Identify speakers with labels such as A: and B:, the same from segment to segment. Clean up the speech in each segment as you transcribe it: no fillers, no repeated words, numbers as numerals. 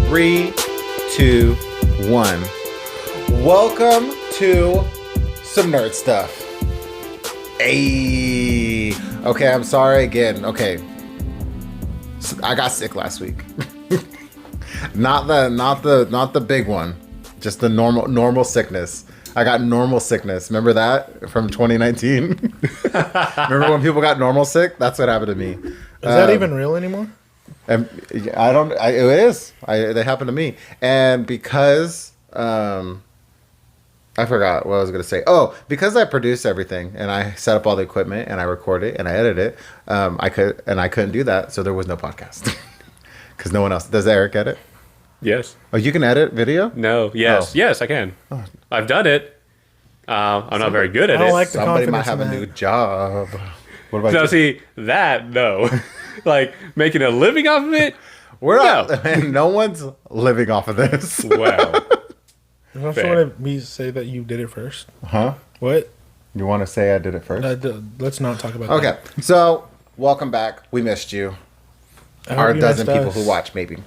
A: 3, 2, 1. Welcome to some nerd stuff. Hey. Okay, I'm sorry again. Okay. I got sick last week. not the big one. Just the normal sickness. I got normal sickness. Remember that from 2019? Remember when people got normal sick? That's what happened to me.
B: Is that even real anymore?
A: And it is. They happened to me. And because I forgot what I was going to say. Oh, because I produce everything and I set up all the equipment and I record it and I edit it, I couldn't do that, so there was no podcast. Because no one else. Does Eric edit?
C: Yes.
A: Oh, you can edit video?
C: No. Yes.
A: Oh.
C: Yes, I can. Oh. I've done it. I'm not very good at
B: I don't
C: it.
B: like the
A: Somebody might
B: confidence
A: have
B: in
A: a
B: that.
A: new job. What about
C: No,
A: you?
C: see, that, no. Like, making a living off of it?
A: We're not. Man, no one's living off of this.
C: Wow.
B: Don't
C: Fair.
B: you want to say that you did it first?
A: Huh?
B: What?
A: You want to say I did it first?
B: Let's not talk about
A: Okay, so welcome back. We missed you.
B: that.
A: Our dozen people who watch, maybe.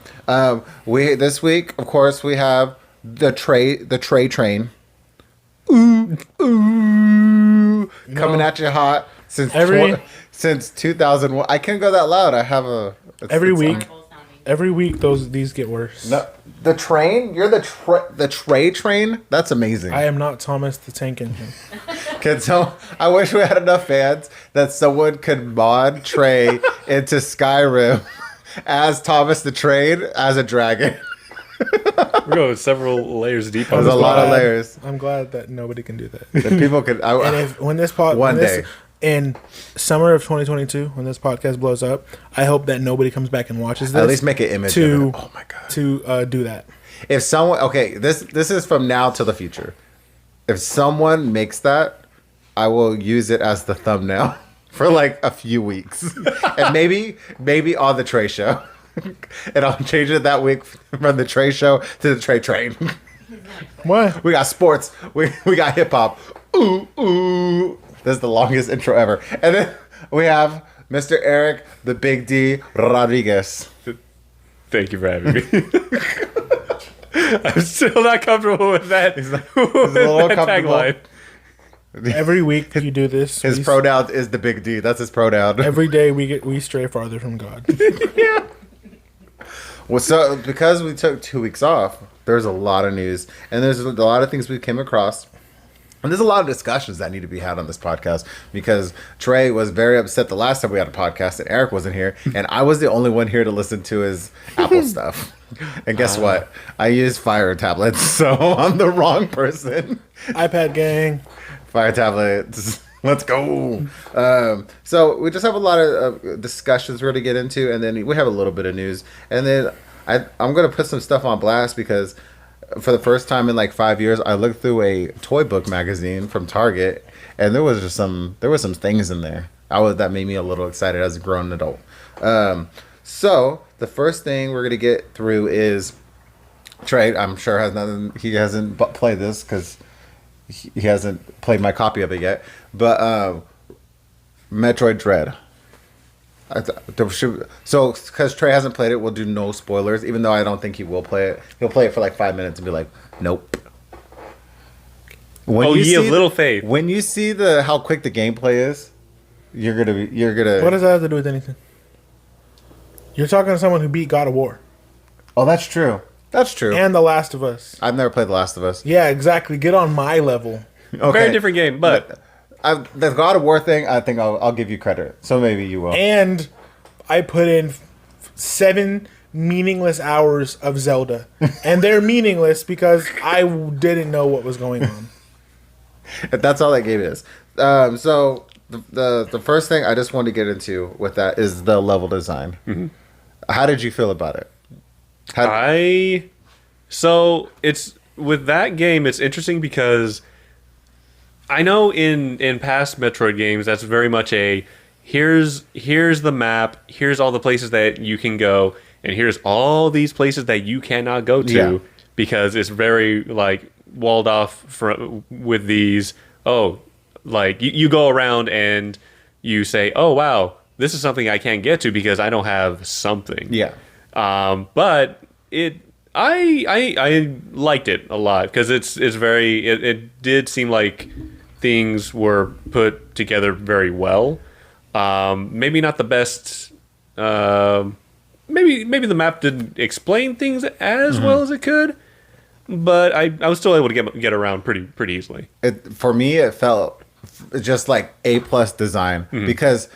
A: We this week, of course, we have the tray train. Ooh, coming at you hot since since 2001. I can't go that loud. I have a
B: Every week these get worse.
A: No, the train. You're the tray train. That's amazing.
B: I am not Thomas the Tank Engine.
A: I wish we had enough fans that someone could mod Trey into Skyrim as Thomas the Train as a dragon.
C: We're going several layers deep on
A: There's
C: this
A: a lot of
C: one.
A: layers.
B: I'm glad that nobody can do that.
A: That people could.
B: And if when this pod
A: One
B: when this-
A: day.
B: in summer of 2022, when this podcast blows up, I hope that nobody comes back and watches this.
A: At least make an image of it. Oh my god.
B: To do that.
A: If someone, okay, this is from now to the future. If someone makes that, I will use it as the thumbnail for like a few weeks, and maybe on the Trey Show, and I'll change it that week from the Trey Show to the Trey Train.
B: What?
A: We got sports, we got hip hop. Ooh ooh, this is the longest intro ever, and then we have Mr. Eric the Big D Rodriguez.
C: Thank you for having me. I'm still not comfortable with that.
A: He's a little uncomfortable.
C: Tagline.
B: Every week you do this.
A: His pronoun is the Big D. That's his pronoun.
B: Every day we stray farther from God.
A: Yeah. Well, so because we took 2 weeks off, there's a lot of news, and there's a lot of things we came across, and there's a lot of discussions that need to be had on this podcast because Trey was very upset the last time we had a podcast, and Eric wasn't here, and I was the only one here to listen to his Apple stuff. And guess what? I use Fire tablets, so I'm the wrong person.
B: iPad gang.
A: Fire tablets. Let's go. So we just have a lot of discussions we're going to get into, and then we have a little bit of news. And then I'm going to put some stuff on blast because for the first time in like 5 years, I looked through a toy book magazine from Target, and there was some things in there. That made me a little excited as a grown adult. So the first thing we're going to get through is Trey. I'm sure has nothing. He hasn't played this because he hasn't played my copy of it yet, but Metroid Dread. So because Trey hasn't played it, we'll do no spoilers, even though I don't think he will play it. He'll play it for like 5 minutes and be like, nope.
C: Ye of little faith.
A: When you see how quick the gameplay is, you're gonna
B: What does that have to do with anything? You're talking to someone who beat God of War.
A: Oh, that's true. That's true.
B: And The Last of Us.
A: I've never played The Last of Us.
B: Yeah, exactly. Get on my level.
A: Okay.
C: Very different game, but
A: the God of War thing, I think I'll give you credit. So maybe you will.
B: And I put in 7 meaningless hours of Zelda. And they're meaningless because I didn't know what was going on.
A: That's all that game is. So the first thing I just want to get into with that is the level design. Mm-hmm. How did you feel about it?
C: So it's with that game, it's interesting because I know in past Metroid games that's very much a here's the map, here's all the places that you can go, and here's all these places that you cannot go to because it's very like walled off with these. Like you go around and you say, oh wow, this is something I can't get to because I don't have something.
A: Yeah.
C: But I liked it a lot because it's very it did seem like things were put together very well. Maybe not the best. Maybe the map didn't explain things as well as it could, but I was still able to get around pretty easily.
A: For me, it felt just like A+ design because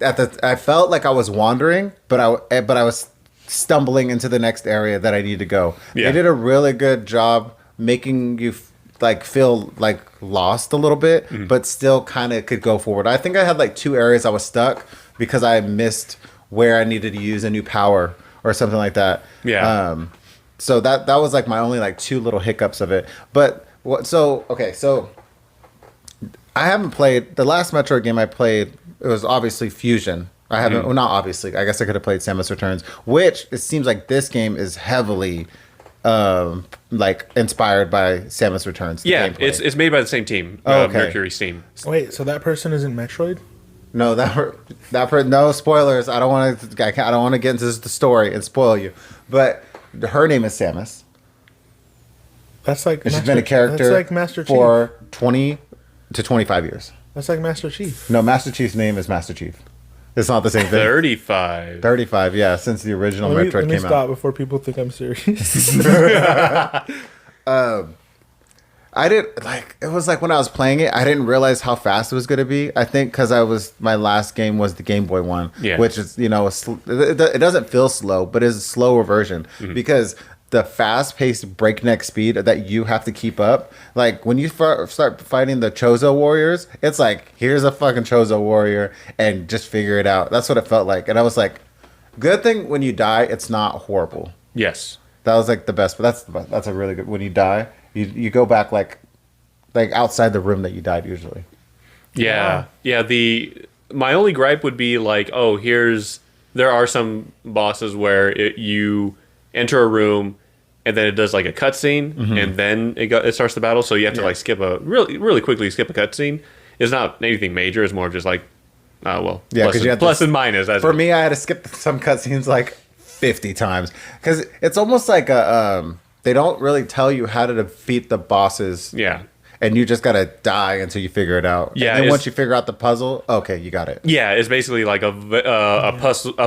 A: I felt like I was wandering, but I was stumbling into the next area that I need to go.
C: Yeah.
A: They did a really good job making you like feel like lost a little bit, but still kind of could go forward. I think I had like 2 areas I was stuck because I missed where I needed to use a new power or something like that.
C: Yeah.
A: So that was like my only like 2 little hiccups of it. But so I haven't played the last Metroid game I played. It was obviously Fusion. I haven't. Well, not obviously. I guess I could have played Samus Returns, which it seems like this game is heavily like inspired by Samus Returns.
C: Yeah,
A: gameplay.
C: it's made by the same team,
A: Okay.
C: Mercury Steam.
B: Wait, so that person isn't Metroid?
A: No, no spoilers. I don't want to. I don't want to get into the story and spoil you. But her name is Samus.
B: That's like
A: And she's been a character
B: That's like Master Chief.
A: for 20 to 25 years.
B: That's like Master Chief.
A: No, Master Chief's name is Master Chief. It's not the same thing.
C: 35.
A: 35, yeah, since the original
B: Let
A: Metroid
B: me
A: came
B: stop
A: out.
B: before people think I'm serious.
A: I didn't like. It was like when I was playing it, I didn't realize how fast it was going to be. I think because my last game was the Game Boy one,
C: Yeah.
A: which is it doesn't feel slow, but it's a slower version because the fast-paced breakneck speed that you have to keep up. Like when you start fighting the Chozo warriors, it's like here's a fucking Chozo warrior and just figure it out. That's what it felt like, and I was like, good thing when you die, it's not horrible.
C: Yes.
A: That was like the best, but that's a really good. When you die, you go back like outside the room that you died usually.
C: Yeah. My only gripe would be like, there are some bosses where you enter a room and then it does like a cutscene and then it starts the battle. So you have to like skip really quickly skip a cutscene. It's not anything major. It's more of just like, plus and minus.
A: For me, I had to skip some cutscenes like 50 times because it's almost like they don't really tell you how to defeat the bosses.
C: Yeah.
A: And you just gotta die until you figure it out.
C: Yeah,
A: And then once you figure out the puzzle, okay, you got it.
C: Yeah, it's basically like a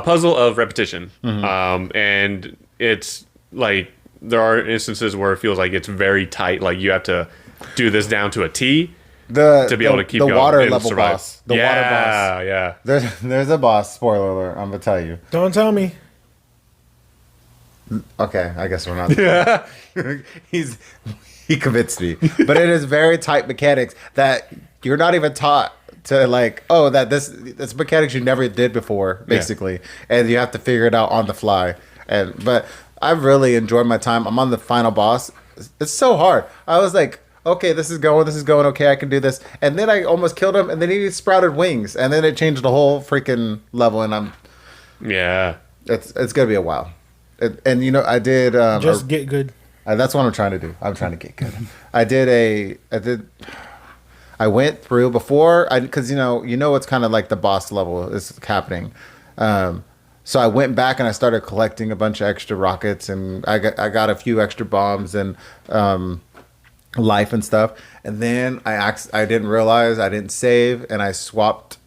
C: puzzle of repetition. And it's like there are instances where it feels like it's very tight. Like you have to do this down to a T to be able to keep
A: the
C: going.
A: water
C: and
A: level
C: survive.
A: boss. The water boss.
C: Yeah.
A: There's a boss. Spoiler alert. I'm gonna tell you.
B: Don't tell me.
A: Okay, I guess we're not. Yeah. He convinced me, but it is very tight mechanics that you're not even taught to like. Oh, that this mechanics you never did before, basically, and you have to figure it out on the fly. But I've really enjoyed my time. I'm on the final boss. It's so hard. I was like, okay, this is going. Okay, I can do this. And then I almost killed him, and then he sprouted wings, and then it changed the whole freaking level. And it's gonna be a while. And you know, I did
B: Just get good.
A: that's what I'm trying to do. I'm trying to get good. I went through before because you know it's kind of like the boss level is happening. So I went back and I started collecting a bunch of extra rockets and I got a few extra bombs and life and stuff. And then I didn't realize I didn't save and I swapped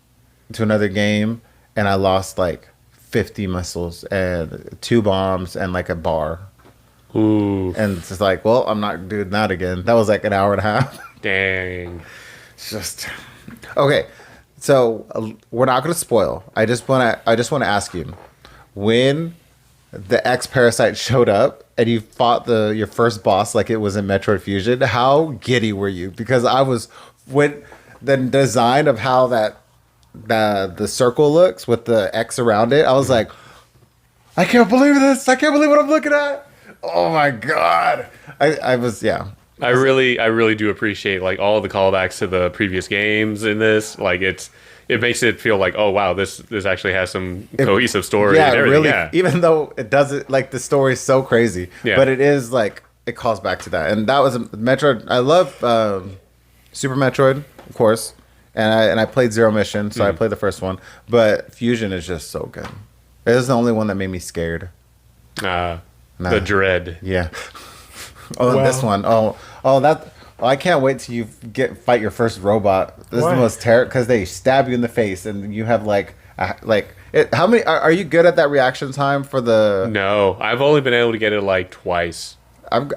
A: to another game and I lost like 50 missiles and 2 bombs and like a bar.
C: Ooh.
A: And it's just like, well, I'm not doing that again. That was like an hour and a half.
C: Dang.
A: It's just okay. So we're not going to spoil. I just want to ask you, when the X Parasite showed up and you fought your first boss like it was in Metroid Fusion, how giddy were you? Because I was when the design of how the circle looks with the X around it, I was like, I can't believe this. I can't believe what I'm looking at. Oh my god. I
C: really do appreciate like all the callbacks to the previous games in this. Like it makes it feel like, oh wow, this actually has some cohesive story and everything.
A: Really,
C: yeah.
A: Even though it doesn't, like, the story is so crazy,
C: Yeah.
A: but it is like it calls back to that. And that was Metroid. I love Super Metroid, of course, and I played Zero Mission, so I played the first one. But Fusion is just so good. It is the only one that made me scared. Nah.
C: The Dread.
A: Yeah. Oh,
B: Wow.
A: this one. I can't wait till you fight your first robot. This is
B: Why?
A: the most terrible because they stab you in the face and you have how many are you good at that reaction time for the?
C: No, I've only been able to get it like twice.
A: I've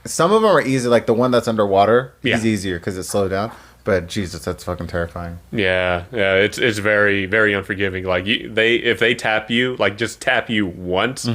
A: some of them are easy, like the one that's underwater.
C: Yeah.
A: He's easier because it's slowed down. But Jesus, that's fucking terrifying.
C: Yeah, it's very very unforgiving. Like if they tap you, like just tap you once,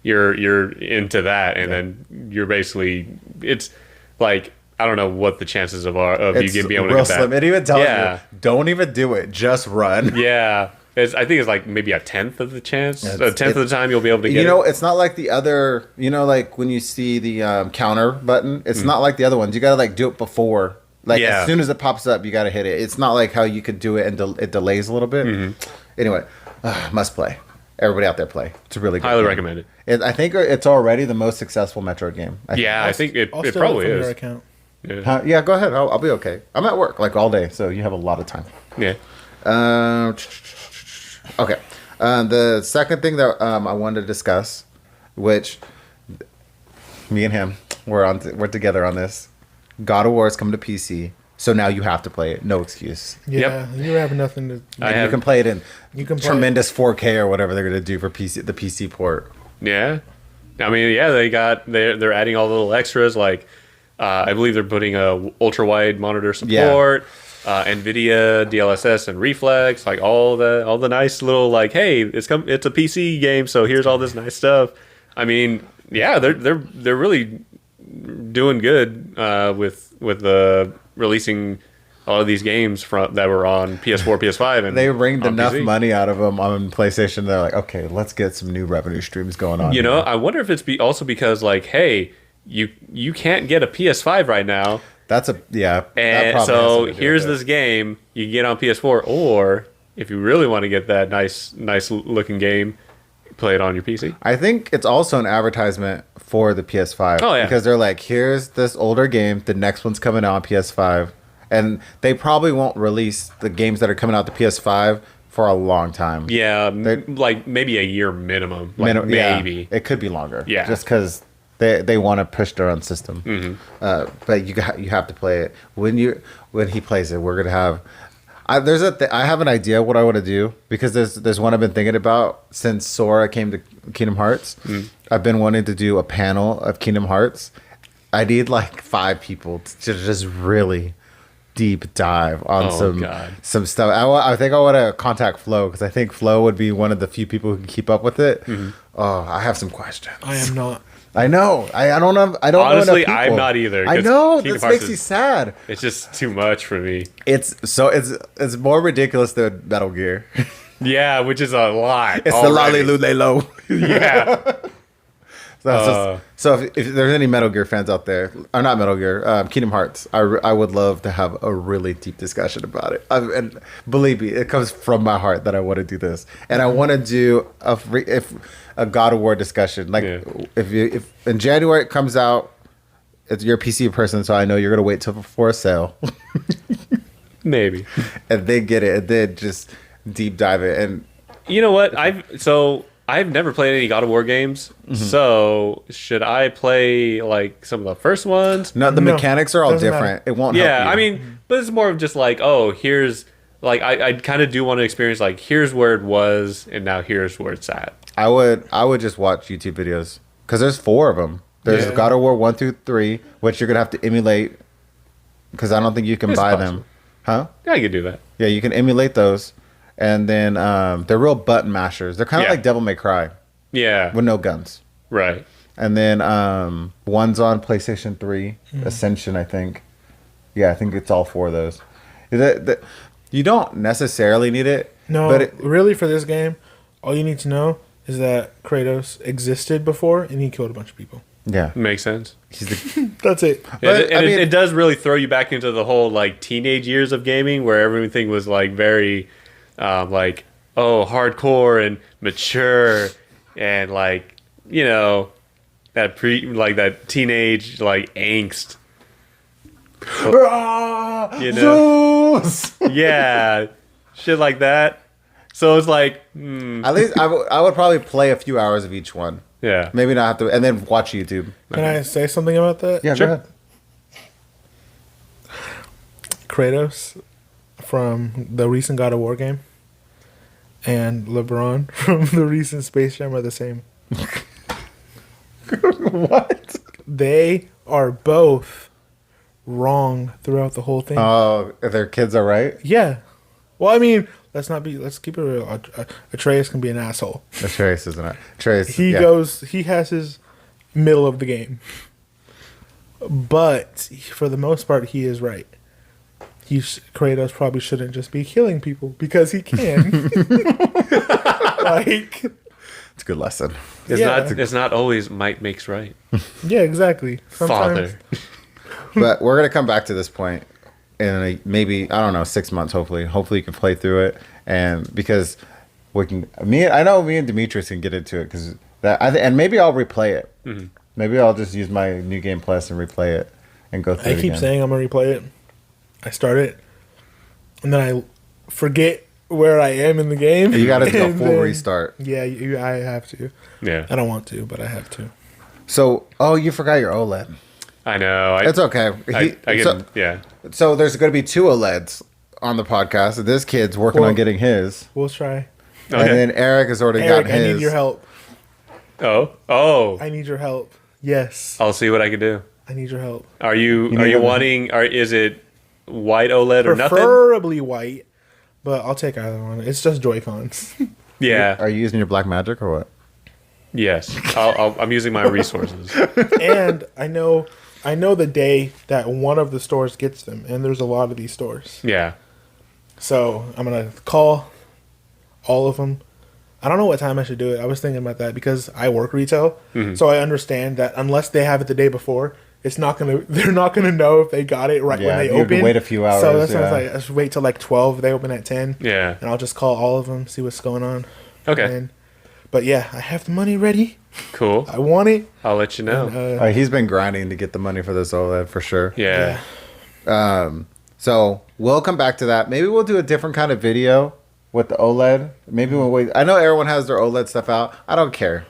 C: you're into that, and then you're basically it's like I don't know what the chances of you
A: It's
C: being able to
A: real
C: get that.
A: slim. It even tells
C: Yeah.
A: you, don't even do it. Just run.
C: Yeah, I think it's like maybe a tenth of the chance, a tenth of the time you'll be able to get
A: You know,
C: it.
A: it's not like the other. You know, like when you see the counter button, it's not like the other ones. You gotta like do it before. Like
C: Yeah.
A: as soon as it pops up, you gotta hit it. It's not like how you could do it and it delays a little bit. Anyway, must play. Everybody out there play. It's a really good.
C: Highly
A: game.
C: recommend it.
A: I think it's already the most successful Metroid game.
C: Yeah, I think
B: I'll
C: it
B: steal
C: probably
B: from your
C: is.
B: account.
C: Yeah.
A: Yeah, go ahead. I'll be okay. I'm at work like all day, so you have a lot of time.
C: Yeah.
A: Okay. The second thing that I wanted to discuss, which me and him we're together on this. God of War is coming to PC, so now you have to play it. No excuse.
B: Yeah, you have nothing to.
A: You can play it in
B: You can play
A: tremendous 4K or whatever they're gonna do for the PC port.
C: Yeah, I mean, yeah, they're adding all the little extras. Like, I believe they're putting a ultra wide monitor support, NVIDIA DLSS and reflex, like all the nice little like, hey, it's a PC game, so here's all this nice stuff. I mean, yeah, they're really doing good with releasing all of these games that were on PS4, PS5, and
A: They wringed
C: on
A: enough
C: PC.
A: money out of them on PlayStation. They're like, okay, let's get some new revenue streams going on.
C: You know,
A: here.
C: I wonder if it's also because like, hey, you can't get a PS5 right now,
A: That's that
C: and
A: probably has
C: so
A: something to do
C: here's
A: with it.
C: this game you can get on PS4, or if you really want to get that nice looking game, play it on your PC.
A: I think it's also an advertisement for the PS5.
C: Oh, yeah.
A: Because they're like, here's this older game. The next one's coming out on PS5. And they probably won't release the games that are coming out the PS5 for a long time.
C: Yeah,
A: They're-
C: like maybe a year minimum. Like
A: Yeah,
C: maybe.
A: it could be longer.
C: Yeah.
A: Just because they want to push their own system.
C: Mm-hmm.
A: But you have to play it. When he plays it, we're going to have... I have an idea what I want to do, because there's one I've been thinking about since Sora came to Kingdom Hearts. I've been wanting to do a panel of Kingdom Hearts. I need like 5 people to just really deep dive on
C: God.
A: some stuff. I think I want to contact Flo, because I think Flo would be one of the few people who can keep up with it. Oh, I have some questions.
B: I am not.
A: I know. I don't know. I don't
C: Honestly,
A: know enough
C: I'm
A: people.
C: not either,
A: I
C: 'cause
A: know.
C: Kingdom
A: This
C: Hearts
A: makes you
C: is-
A: sad.
C: It's just too much for me.
A: It's more ridiculous than Metal Gear.
C: Yeah, which is a lot.
A: It's
C: already.
A: the Lolly Lulelo.
C: Yeah.
A: So if there's any Metal Gear fans out there, or not Metal Gear, Kingdom Hearts, I would love to have a really deep discussion about it. And believe me, it comes from my heart that I want to do this, and I want to do a God of War discussion. Like if in January it comes out, it's you're a PC person, so I know you're gonna wait till before a sale,
C: Maybe.
A: and then get it, and then just deep dive it. And
C: You know what? I've never played any God of War games. So should I play like some of the first ones?
A: no, the
B: No,
A: mechanics are all
B: doesn't
A: different.
B: matter.
A: It won't.
C: Yeah,
A: help you.
C: I mean, but it's more of just like, oh, here's like I kind of do want to experience like here's where it was and now here's where it's at.
A: I would just watch YouTube videos, because there's 4 of them. There's
B: Yeah.
A: God of War 1 through 3, which you're gonna have to emulate, because I don't think you can
C: It's
A: buy
C: possible.
A: them, huh?
C: Yeah, I could do that.
A: Yeah, you can emulate those, and then they're real button mashers. They're kind of
C: Yeah.
A: like Devil May Cry
C: Yeah.
A: with no guns.
C: Right.
A: And then one's on PlayStation 3, Ascension, I think. Yeah, I think it's all 4 of those. You don't necessarily need it.
B: No,
A: but
B: really, for this game, all you need to know is that Kratos existed before and he killed a bunch of people.
A: yeah,
C: Makes sense.
A: he's the,
B: That's it.
A: But,
C: and
A: I mean-
C: it does really throw you back into the whole like teenage years of gaming where everything was like very like hardcore and mature and like that teenage like angst. You know?
A: Zeus!
C: Yeah, shit like that. So it's like
A: At least I would probably play a few hours of each one.
C: Yeah.
A: Maybe not have to, and then watch YouTube.
B: Can I say something about that?
A: Yeah,
C: Sure.
A: go ahead.
B: Kratos from the recent God of War game and LeBron from the recent Space Jam are the same.
A: What?
B: They are both wrong throughout the whole thing.
A: Oh, their kids are right.
B: Yeah. Well, I mean, let's keep it real. Atreus can be an asshole.
A: Trace isn't it? Trace.
B: He has his middle of the game. But for the most part, he is right. Kratos probably shouldn't just be killing people because he can. Like,
A: It's a good lesson.
C: It's not always might makes right.
B: yeah, exactly.
C: Father.
A: But we're gonna come back to this point in maybe, I don't know, 6 months. Hopefully you can play through it, and because I know me and Demetrius can get into it because and maybe I'll replay it. Mm-hmm. Maybe I'll just use my New Game Plus and replay it and go through it
B: I keep
A: again.
B: saying I'm gonna replay it. I start it, and then I forget where I am in the game.
A: You gotta do a
B: and
A: full
B: then-
A: restart.
B: Yeah, I have to.
C: Yeah.
B: I don't want to, but I have to.
A: So, you forgot your OLED.
C: I know.
A: It's okay.
C: Yeah.
A: So there's going to be 2 OLEDs on the podcast. This kid's working on getting his,
B: We'll try.
A: and
C: Okay.
A: then Eric has already
B: Eric,
A: gotten his.
B: I need your help.
C: Oh.
B: I need your help. Yes,
C: I'll see what I can do.
B: I need your help.
C: Are you
A: need
C: wanting? Is it white OLED or nothing?
B: Preferably white, but I'll take either one. It's just Joy-Cons.
C: Yeah.
A: Are you using your black magic or what?
C: Yes. I'm using my resources.
B: And I know the day that one of the stores gets them, and there's a lot of these stores.
C: Yeah.
B: So I'm gonna call all of them. I don't know what time I should do it. I was thinking about that because I work retail, so I understand that unless they have it the day before, they're not gonna know if they got it right when they
A: you have to
B: open.
A: wait a few hours,
B: So that's why I was
A: yeah.
B: like, let's wait till like 12. They open at 10.
C: Yeah.
B: And I'll just call all of them, see what's going on.
C: Okay.
B: But yeah, I have the money ready.
C: Cool.
B: I want it.
C: I'll let you know.
A: He's been grinding to get the money for this OLED for sure.
C: Yeah.
A: So we'll come back to that. Maybe we'll do a different kind of video with the OLED. Maybe we'll wait. I know everyone has their OLED stuff out. I don't care.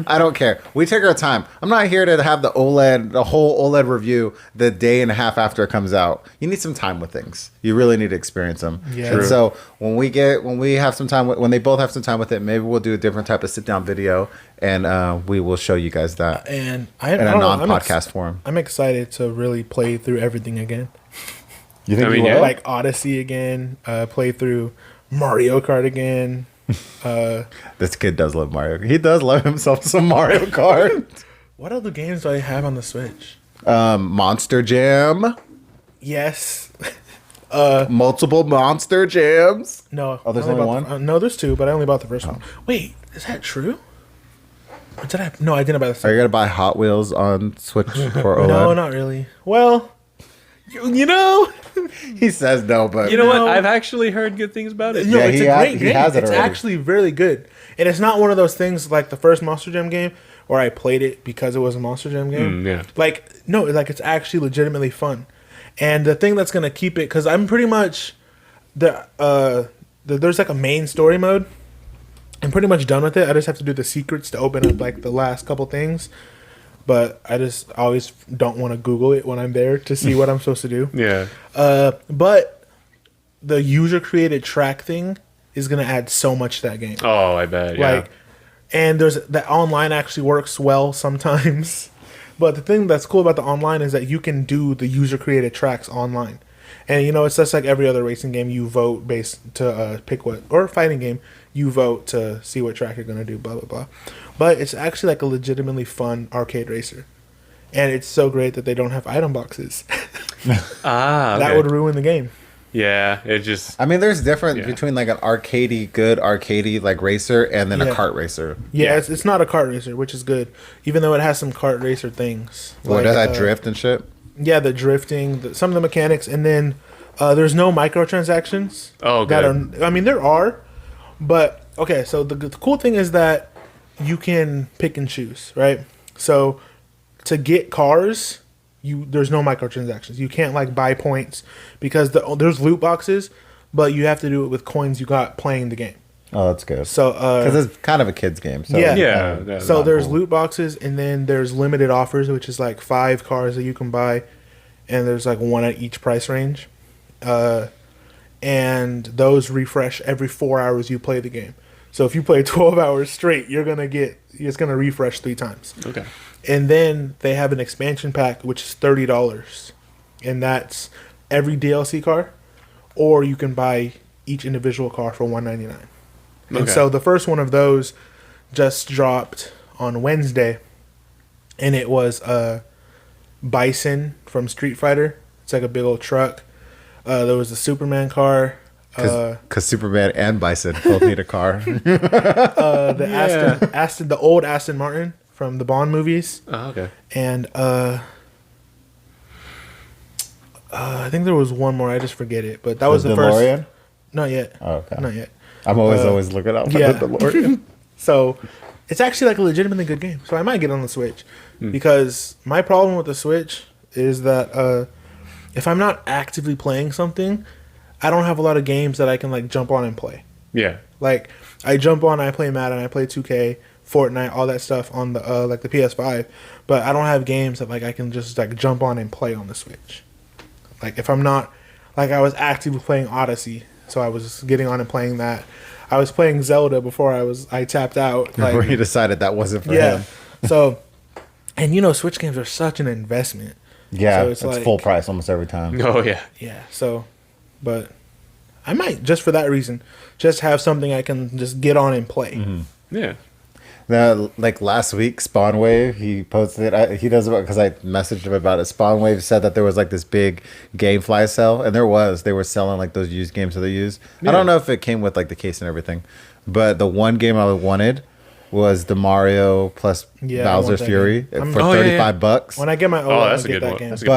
A: I don't care. We take our time. I'm not here to have the whole OLED review the day and a half after it comes out. You need some time with things. You really need to experience them.
B: Yeah.
A: And
B: True.
A: so when we have some time, when they both have some time with it, maybe we'll do a different type of sit down video, and we will show you guys that
B: And
A: in a non-podcast form.
B: I'm excited to really play through everything again.
A: You think
C: I mean,
A: you will?
C: yeah.
B: Like Odyssey again, play through Mario Kart again.
A: This kid does love Mario. He does love himself some Mario Kart.
B: What other games do I have on the Switch?
A: Monster Jam.
B: Yes.
A: Multiple Monster Jams.
B: No.
A: Oh, there's
B: I
A: only
B: bought
A: one?
B: no, there's 2, but I only bought the first one. Wait, is that true? Or did I? No, I didn't buy the
A: Are
B: second.
A: you gonna buy Hot Wheels on Switch for OLED?
B: No, not really. Well, you know,
A: He says no, but
C: You know
B: No.
C: what? I've actually heard good things about it.
B: no,
A: Yeah,
B: it's
A: he
B: a
A: ha-
B: great
A: he
B: game.
A: has it
B: It's
A: already.
B: actually really good, and it's not one of those things like the first Monster Jam game where I played it because it was a Monster Jam game.
C: Yeah.
B: Like no, like it's actually legitimately fun, and the thing that's gonna keep it because I'm pretty much there's like a main story mode. I'm pretty much done with it. I just have to do the secrets to open up like the last couple things. But I just always don't want to Google it when I'm there to see what I'm supposed to do.
C: Yeah.
B: But the user created track thing is gonna add so much to that game.
C: Oh, I bet. Yeah.
B: Like, and there's that online actually works well sometimes. But the thing that's cool about the online is that you can do the user created tracks online. And you know, it's just like every other racing game. You vote based to pick what, or fighting game. You vote to see what track you're gonna do. Blah blah blah. But it's actually like a legitimately fun arcade racer, and it's so great that they don't have item boxes.
C: Ah, okay.
B: That would ruin the game.
C: Yeah, it just
A: I mean, there's difference
C: Yeah.
A: between like an good arcadey like racer and then a
B: Yeah.
A: kart racer.
B: Yeah,
C: Yeah.
B: it's not a kart racer, which is good, even though it has some kart racer things.
A: What does that drift and shit?
B: Yeah, the drifting, some of the mechanics, and then there's no microtransactions.
C: Oh,
B: that
C: good.
B: are. I mean, there are, but okay. So the cool thing is that you can pick and choose, right? So to get cars, there's no microtransactions. You can't like buy points because there's loot boxes, but you have to do it with coins you got playing the game.
A: Oh, that's good.
B: So
A: Because it's kind of a kid's game. So
B: Yeah.
C: Yeah.
B: so
A: not
B: there's
A: cool.
B: loot boxes, and then there's limited offers, which is like 5 cars that you can buy, and there's like one at each price range, and those refresh every 4 hours you play the game. So if you play 12 hours straight, it's gonna refresh 3 times.
C: Okay.
B: And then they have an expansion pack, which is $30, and that's every DLC car, or you can buy each individual car for $199. And
C: Okay.
B: so the first one of those just dropped on Wednesday, and it was Bison from Street Fighter. It's like a big old truck. There was the Superman car.
A: Because Superman and Bison both need a car.
B: The old Aston Martin from the Bond movies,
C: Oh, okay.
B: and I think there was one more. I just forget it, but that was the first.
A: DeLorean?
B: Not yet.
A: Oh, okay.
B: Not yet.
A: I'm always looking out for
B: yeah.
A: the DeLorean.
B: So it's actually like a legitimately good game. So I might get on the Switch because my problem with the Switch is that if I'm not actively playing something, I don't have a lot of games that I can like jump on and play.
C: Yeah.
B: Like I jump on, I play Madden, I play 2K, Fortnite, all that stuff on the like the PS5, but I don't have games that like I can just like jump on and play on the Switch. Like if I'm not like I was actively playing Odyssey, so I was getting on and playing that. I was playing Zelda before I tapped out. Like,
A: Where he decided that wasn't for
B: yeah.
A: him.
B: So, and you know, Switch games are such an investment.
A: Yeah,
B: So
A: it's
B: like,
A: full price almost every time.
C: Oh yeah.
B: Yeah. So, but I might just for that reason just have something I can just get on and play.
A: Mm-hmm.
C: Yeah.
A: Like last week, Spawn Wave, he posted he does it because I messaged him about it. Spawn Wave said that there was like this big GameFly sale, and they were selling like those used games that they use. I don't know if it came with like the case and everything, but the one game I wanted was the Mario plus
B: Yeah, I
A: Bowser's
B: want that
A: Fury
B: game.
A: for
C: Oh, yeah, yeah.
A: $35.
B: When I get my OLED,
C: Oh,
B: I'll
C: that's a
B: get
C: good
B: that
C: one.
B: game.
C: That's a good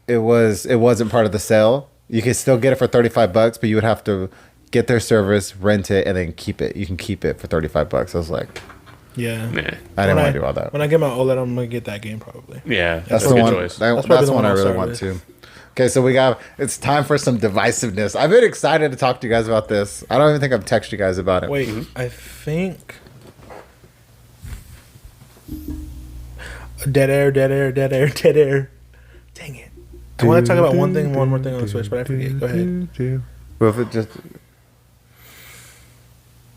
A: But
C: price.
A: it wasn't part of the sale. You could still get it for $35, but you would have to get their service, rent it, and then keep it. You can keep it for $35. I was like,
B: Yeah.
C: Nah.
A: I didn't want to do all that.
B: When I get my OLED, I'm gonna get that game probably.
C: Yeah.
A: That's
C: That's a
A: the
C: good
A: one.
C: choice.
B: That's probably
A: That's
B: the
A: one
B: one
A: I
B: I'll
A: really
B: start
A: want
B: with.
A: to. Okay, so it's time for some divisiveness. I've been excited to talk to you guys about this. I don't even think I've texted you guys about it.
B: Wait, I think dead air. Dang it! I want to talk about one more thing on the Switch, but I forget. Go ahead.
A: Well, if it just,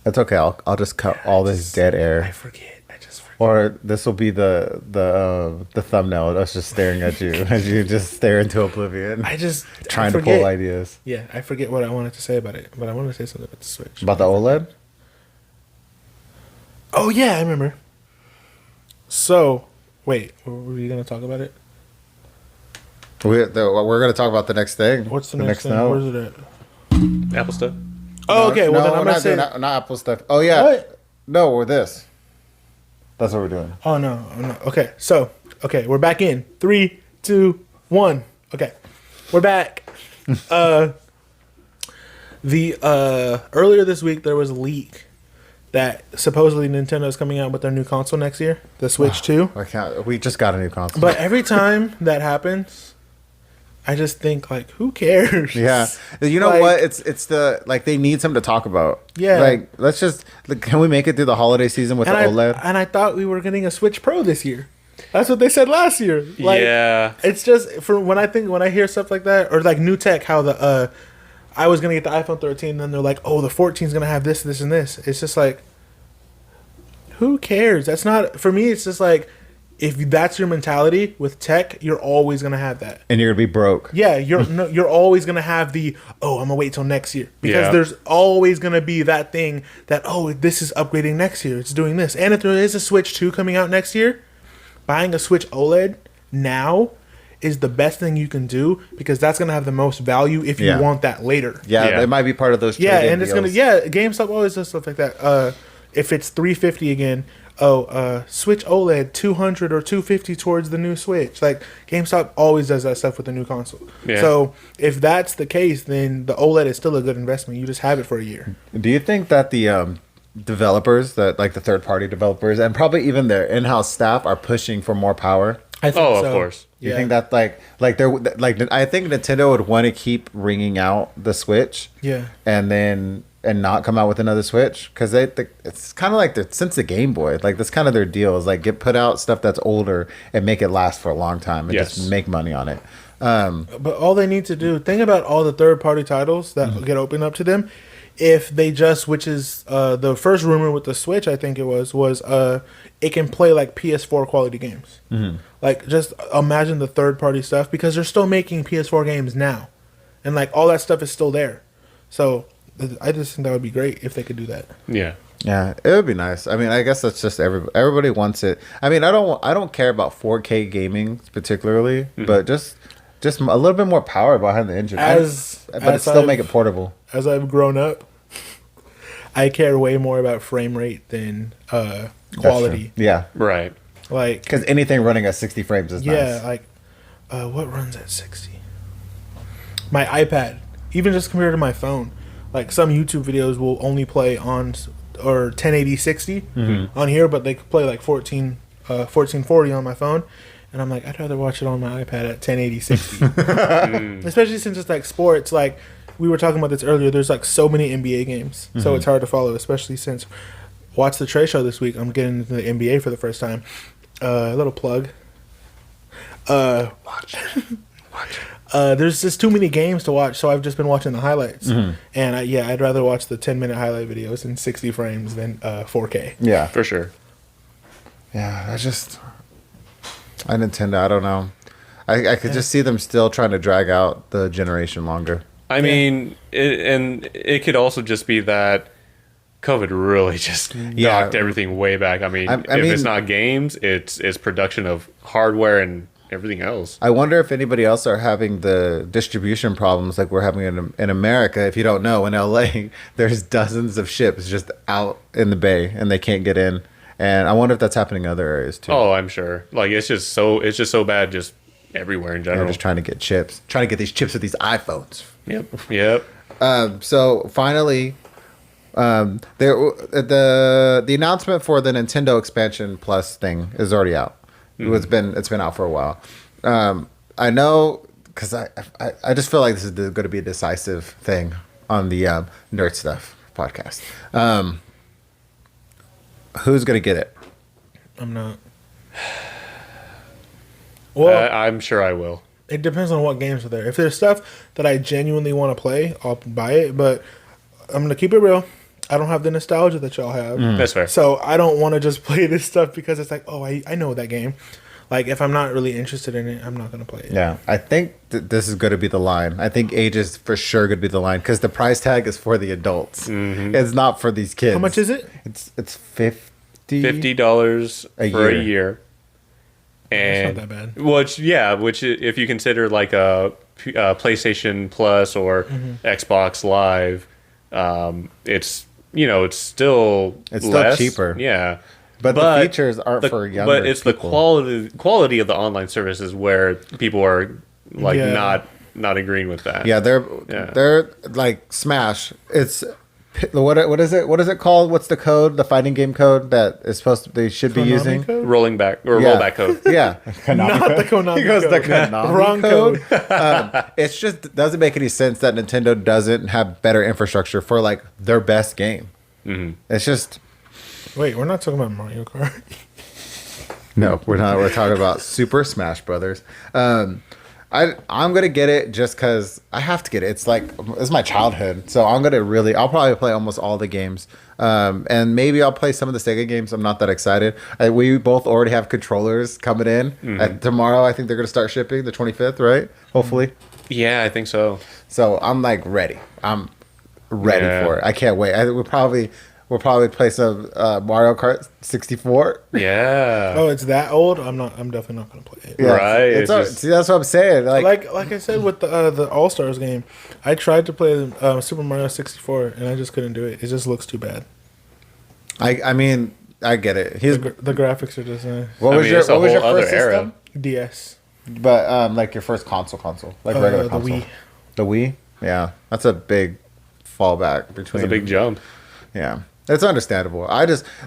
A: it's okay. I'll just cut all this dead
B: I
A: air,
B: forget. I just forget.
A: or this will be the thumbnail of us just staring at you as you just stare into oblivion, trying to pull ideas
B: Yeah, I forget what I wanted to say about it, but I wanted to say something about the Switch.
A: about the OLED.
B: Oh yeah, I remember. So, wait, were we gonna talk about it?
A: We're going to talk about the next thing.
B: What's the next thing?
A: note.
B: Where's it at?
C: Apple stuff.
B: Oh, okay. Well,
A: no,
B: then I'm
A: we're
B: gonna
A: not
B: say.
A: doing not Apple stuff. Oh yeah,
B: What?
A: no, we're this. That's what we're doing.
B: Oh no, Okay, so we're back in 3, 2, 1. Okay, we're back. Earlier this week there was a leak that supposedly Nintendo is coming out with their new console next year, the Switch 2.
A: We just got a new console.
B: But every time that happens, I just think like, who cares?
A: yeah, you know
B: Like-
A: what? It's the like they need something to talk about.
B: Yeah.
A: like let's just can we make it through the holiday season with
B: And
A: the OLED?
B: I thought we were getting a Switch Pro this year. That's what they said last year. Like,
C: Yeah.
B: It's just for when I hear stuff like that or like new tech, how the I was gonna get the iPhone 13, and then they're like, oh, the 14 is gonna have this, this, and this. It's just like, who cares? That's not for me. It's just like, if that's your mentality with tech, you're always gonna have that.
A: And you're gonna be broke.
B: Yeah, you're always gonna have the I'm gonna wait till next year because
C: Yeah.
B: there's always gonna be that thing that this is upgrading next year. It's doing this, and if there is a Switch 2 coming out next year, buying a Switch OLED now is the best thing you can do because that's gonna have the most value if you
A: Yeah.
B: want that later.
A: Yeah,
C: Yeah.
A: it might be part of those.
B: Yeah,
A: trade-in
B: and it's gonna
A: deals.
B: GameStop always does stuff like that. If it's $350 again, Switch OLED 200 or 250 towards the new Switch. Like GameStop always does that stuff with the new console.
C: Yeah.
B: So if that's the case, then the OLED is still a good investment. You just have it for a year.
A: Do you think that the developers, that like the third-party developers, and probably even their in-house staff, are pushing for more power?
B: I think
C: Oh, of
B: so.
C: course.
A: Do you think that like they're like I think Nintendo would want to keep bringing out the Switch,
B: Yeah.
A: and then and not come out with another Switch because it's kind of like since the Game Boy, like that's kind of their deal is like put out stuff that's older and make it last for a long time and just make money on it.
B: But all they need to do, think about all the third-party titles that get opened up to them. If they just, which is the first rumor with the Switch, I think it was it can play like PS4 quality games. Like, just imagine the third-party stuff because they're still making PS4 games now, and like all that stuff is still there. So I just think that would be great if they could do that.
C: Yeah.
A: Yeah, it would be nice. I mean, I guess that's just everybody wants it. I mean, I don't care about 4K gaming particularly, but just a little bit more power behind the engine. But still make it portable.
B: As I've grown up, I care way more about frame rate than quality.
A: Yeah,
C: Right.
B: Like,
A: because anything running at 60 frames is nice.
B: like what runs at 60? My iPad, even just compared to my phone, like some YouTube videos will only play on or 1080 60 on here, but they could play like 1440 on my phone. And I'm like, I'd rather watch it on my iPad at 1080 60. Especially since it's like sports. Like, we were talking about this earlier. There's like so many NBA games. So it's hard to follow, especially since watch the Trey show this week. I'm getting into the NBA for the first time. A little plug. Watch. There's just too many games to watch, so I've just been watching the highlights. And I'd rather watch the 10-minute highlight videos in 60 frames than 4K.
A: Yeah,
C: For sure.
A: yeah. Nintendo, I don't know. I could just see them still trying to drag out the generation longer.
C: I mean, it could also just be that COVID really just knocked everything way back. I mean, if it's not games, it's production of hardware and everything else.
A: I wonder if anybody else are having the distribution problems like we're having in America. If you don't know, in LA, there's dozens of ships just out in the bay and they can't get in. And I wonder if that's happening in other areas too.
C: Oh, I'm sure. Like it's just so bad, just everywhere in general.
A: They're just trying to get chips, trying to get these chips with these iPhones.
C: Yep.
A: So finally, the announcement for the Nintendo Expansion Plus thing is already out. It's been out for a while. I know because I just feel like this is going to be a decisive thing on the Nerd Stuff podcast. Who's going to get it?
B: I'm not. Well,
C: I'm sure I will.
B: it depends on what games are there. If there's stuff that I genuinely want to play, I'll buy it. But I'm going to keep it real. I don't have the nostalgia that y'all have.
C: That's fair.
B: So I don't want to just play this stuff because it's like, oh, I know that game. Like, if I'm not really interested in it, I'm not going to play it.
A: Yeah, I think this is going to be the line. I think age is for sure going to be the line because the price tag is for the adults. It's not for these kids.
B: How much is it?
A: It's
C: $50 for a year. And
B: That's not that bad.
C: Which if you consider like a PlayStation Plus or Xbox Live, it's still less.
A: cheaper.
C: Yeah.
A: But the features aren't for younger
C: But it's
A: people.
C: the quality of the online services where people are like
B: Yeah.
C: not agreeing with that.
A: Yeah, they're like Smash. It's what is it? What is it called? What's the code? The fighting game code that is they should be
B: Konami
A: using?
B: code?
C: Rolling back or
A: Yeah.
C: rollback code.
A: Yeah,
B: Not the Konami
A: He goes the
B: code.
A: Konami
B: Wrong
A: code. It's just doesn't make any sense that Nintendo doesn't have better infrastructure for like their best game. It's just
B: Wait, we're not talking about Mario Kart.
A: no, we're not. We're talking about Super Smash Brothers. I'm gonna get it just because I have to get it. It's my childhood, so I'll probably play almost all the games, and maybe I'll play some of the Sega games. I'm not that excited. We both already have controllers coming in. Tomorrow, I think they're gonna start shipping the 25th, right? Hopefully.
C: Yeah, I think so.
A: So I'm like ready. I'm ready
C: Yeah.
A: for it. I can't wait. We'll probably play some Mario Kart 64.
C: Yeah.
B: Oh, it's that old? I'm definitely not going to play it.
A: Yeah,
C: Right, it's just-
A: see, that's what I'm saying.
B: Like I said with the All Stars game, I tried to play Super Mario 64 and I just couldn't do it. It just looks too bad.
A: I mean, I get it.
B: The graphics are just
A: What was your
C: it's a
A: first
C: whole other
A: system?
B: DS.
A: But like your first console, like regular
B: The
A: console.
B: Wii.
A: The Wii. Yeah, that's a big fallback between.
C: It's a big jump.
A: Yeah, it's understandable.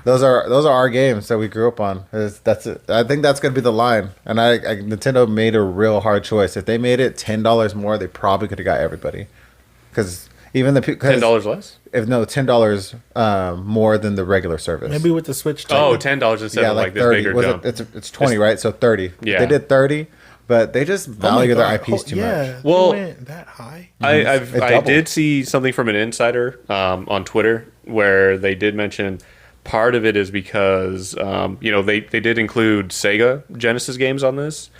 A: Those are our games that we grew up on. That's it. I think that's gonna be the line. And Nintendo made a real hard choice. If they made it $10 more, they probably could have got everybody. Because Even the
C: $10 less.
A: If no $10 more than the regular service.
B: Maybe with the Switch.
C: Oh, $10 instead of like this
A: 30.
C: bigger
A: Was
C: jump.
A: it's 20, right? So 30.
C: Yeah.
A: They did 30, but they just value their IPs too much.
C: Well,
B: they went that high.
C: I did see something from an insider on Twitter where they did mention part of it is because they did include Sega Genesis games on this,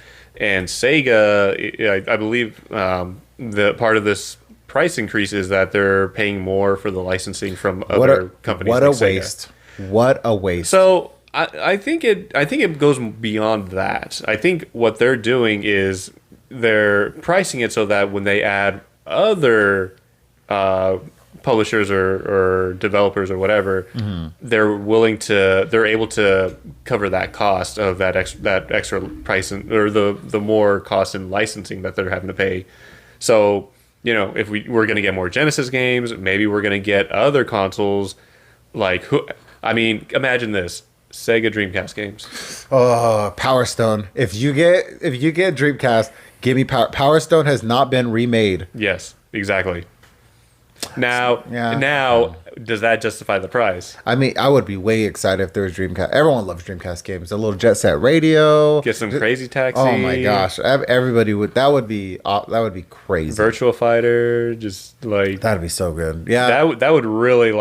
C: and Sega, I believe the part of this price increase is that they're paying more for the licensing from other companies.
A: What
C: like
A: a
C: Sega.
A: waste! What a waste!
C: So I think it goes beyond that. I think what they're doing is they're pricing it so that when they add other publishers or developers or whatever, they're able to cover that cost of that extra price or the more cost in licensing that they're having to pay. So if we're going to get more Genesis games, maybe we're going to get other consoles imagine this. Sega Dreamcast games.
A: Oh, Power Stone. If you get Dreamcast, give me Power Stone has not been remade.
C: Yes, exactly. Now, does that justify the price?
A: I mean, I would be way excited if there was Dreamcast. Everyone loves Dreamcast games. A little Jet Set Radio.
C: Get some Crazy Taxi.
A: Oh my gosh, everybody would. That would be crazy.
C: Virtual Fighter, just like
A: that'd be so good. Yeah,
C: that would really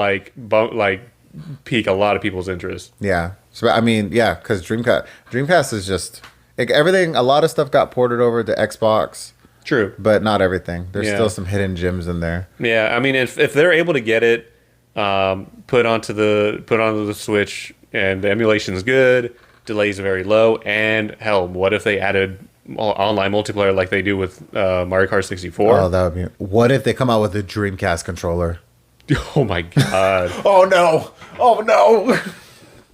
C: pique a lot of people's interest.
A: Yeah. So I mean, yeah, because Dreamcast is just everything. A lot of stuff got ported over to Xbox.
C: True,
A: but not everything. There's still some hidden gems in there.
C: Yeah, I mean, if they're able to get it put onto the Switch and the emulation is good, delays are very low, and hell, what if they added online multiplayer like they do with Mario Kart 64?
A: Oh, that would be. What if they come out with a Dreamcast controller?
C: Oh my god!
A: Oh no! Oh no!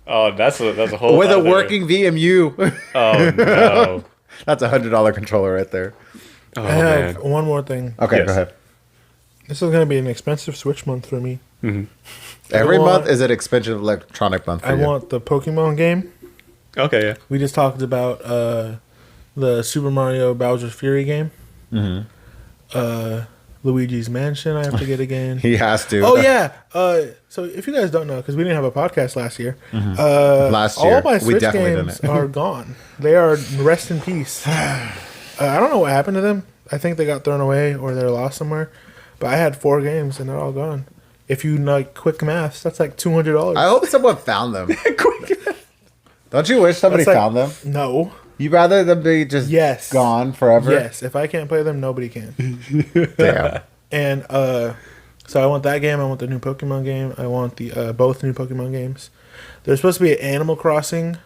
C: Oh, that's a whole
A: with a working VMU.
C: Oh no!
A: That's $100 controller right there.
C: Oh,
B: I have one more thing.
A: Okay,
C: Yes.
A: go ahead.
B: This is going to be an expensive Switch month for me.
C: Mm-hmm.
A: Every month is an expensive electronic month for
B: I
A: you.
B: want the Pokemon game.
C: Okay, yeah.
B: We just talked about the Super Mario Bowser's Fury game. Luigi's Mansion, I have to get again.
A: He has to.
B: Oh, yeah. So if you guys don't know, because we didn't have a podcast last year.
A: Last year,
B: all my
A: we
B: Switch
A: definitely
B: games
A: didn't.
B: are gone. They are rest in peace. I don't know what happened to them. I think they got thrown away or they're lost somewhere. But I had 4 games and they're all gone. If you like quick maths, that's like $200.
A: I hope someone found them. Don't you wish somebody
B: That's like-
A: found them?
B: No.
A: You'd rather them be just gone forever?
B: Yes. If I can't play them, nobody can.
A: Damn.
B: And so I want that game. I want the new Pokemon game. I want the both new Pokemon games. There's supposed to be an Animal Crossing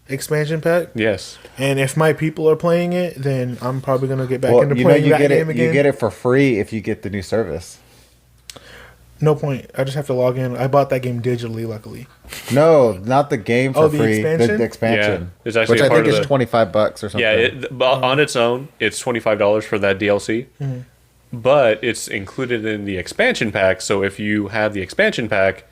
B: expansion pack.
C: Yes.
B: And if my people are playing it, then I'm probably gonna get back into playing that game again.
A: You get it for free if you get the new service.
B: No point. I just have to log in. I bought that game digitally, luckily.
A: No, not the game for
B: the
A: free.
B: expansion?
A: The expansion.
C: Yeah. It's actually
A: which
C: a
A: I
C: part
A: think
C: of
A: is
C: the-
A: $25 or something.
C: Yeah, on its own, it's $25 for that DLC.
B: Mm-hmm.
C: But it's included in the expansion pack, so if you have the expansion pack,